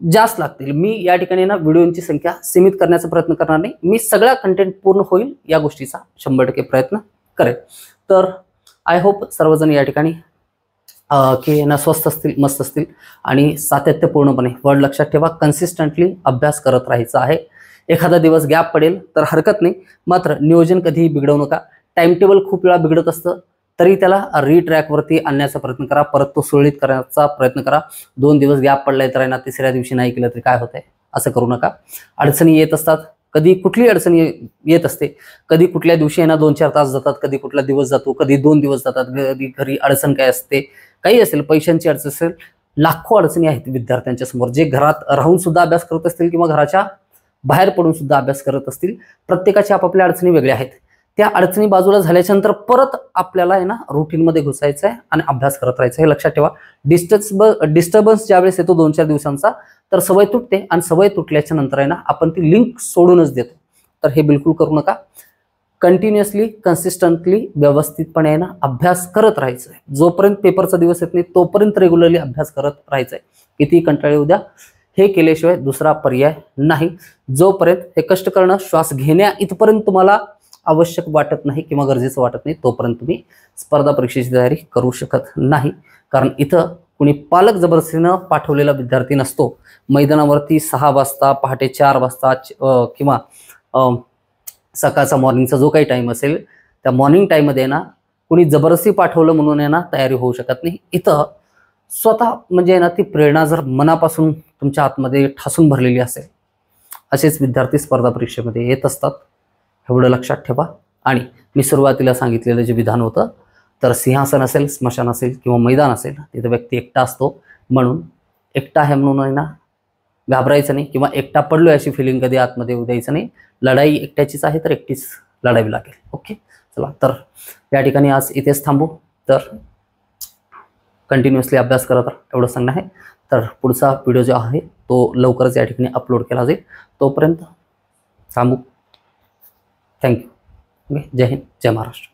जास्त लागतील. मी या ठिकाणी ना व्हिडिओची संख्या सीमित करण्याचा प्रयत्न करणार नाही. मी सगळा कंटेंट पूर्ण होईल या गोष्टीचा 100% प्रयत्न करेल. तर आय होप सर्वजण या ठिकाणी की ना स्वस्त असतील, मस्त असतील आणि सातत्यपूर्णपणे वर्ड लक्षात ठेवा, कन्सिस्टंटली अभ्यास करत राहायचा आहे. एखादा दिवस गॅप पडेल तर हरकत नाही, मात्र नियोजन कधीही बिघडवू नका. टाइम टेबल खूप वेळा बिघडत असतं तरी त्याला रिट्रॅकवरती आणण्याचा प्रयत्न करा, परत तो सुरळीत करण्याचा प्रयत्न करा. 2 दिवस गॅप पडलाय तर आहे ना तिसऱ्या दिवशी नाही केलं तरी काय होतंय, असं करू नका. अडचणी येत असतात, कधी कुठली अडचणी येत असते, कधी कुठल्या दिवशी आहे ना 2-4 तास जातात, कधी कुठला दिवस जातो, कधी 2 दिवस जातात, कधी घरी अडचण काय असते, काही असेल, पैशांची अडचण असेल, लाखो अडचणी आहेत विद्यार्थ्यांच्या समोर, जे घरात राहून सुद्धा अभ्यास करत असतील किंवा घराच्या बाहेर पडून सुद्धा अभ्यास करत असतील. प्रत्येकाच्या आपापल्या अडचणी वेगळ्या आहेत. त्या अडचणी बाजूला झाल्याच्या नंतर परत आपल्याला आहे ना रुटीनमध्ये घुसायचं आहे आणि अभ्यास करत राहायचं हे लक्षात ठेवा. डिस्टर्बन्स ज्यावेळेस येतो 2-4 दिवसांचा तर सवय तुटते आणि सवय तुटल्याच्या नंतर आहे ना आपण ती लिंक सोडूनच देतो. तर हे बिलकुल करू नका. कंटिन्युअसली, कन्सिस्टंटली, व्यवस्थितपणे आहे ना अभ्यास करत राहायचं आहे. जोपर्यंत पेपरचा दिवस येत नाही तोपर्यंत रेग्युलरली अभ्यास करत राहायचं आहे. किती कंटाळे उद्या हे केल्याशिवाय दुसरा पर्याय नाही. जोपर्यंत हे कष्ट करणं, श्वास घेण्या इथपर्यंत तुम्हाला आवश्यक वाटत नाही किंवा गरजेचं वाटत नाही तोपर्यंत तुम्ही स्पर्धा परीक्षेची तयारी करू शकत नाही. कारण इथं कुणी पालक जबरदस्तीनं पाठवलेला विद्यार्थी नसतो. मैदानावरती 6 वाजता, पहाटे 4 वाजता किंवा सकाळचा मॉर्निंगचा जो काही टाइम असेल त्या मॉर्निंग टाईममध्ये ना कुणी जबरदस्ती पाठवलं म्हणून आहे ना तयारी होऊ शकत नाही. इथं स्वतः म्हणजे ना ती प्रेरणा जर मनापासून तुमच्या आतमध्ये ठासून भरलेली असेल असेच विद्यार्थी स्पर्धा परीक्षेमध्ये येत असतात. एवढं लक्षात ठेवा. आणि मी सुरुवातीला सांगितलेलं जे विधान होतं तर सिंहासन असेल, स्मशान असेल किंवा मैदान असेल तिथे व्यक्ती एकटा असतो. म्हणून एकटा आहे म्हणून आहे ना घाबरायचं नाही किंवा एकटा पडलोय अशी फिलिंग कधी आतमध्ये येऊ द्यायचं नाही. लढाई एकट्याचीच आहे तर एकटीच लढावी लागेल. ओके, चला तर या ठिकाणी आज इथेच थांबू. तर कंटिन्युअसली अभ्यास करत राहा एवढं सांगणं आहे. तर पुढचा व्हिडिओ जो आहे तो लवकरच या ठिकाणी अपलोड केला जाईल. तोपर्यंत थांबू. थँक्यू. जय हिंद, जय महाराष्ट्र.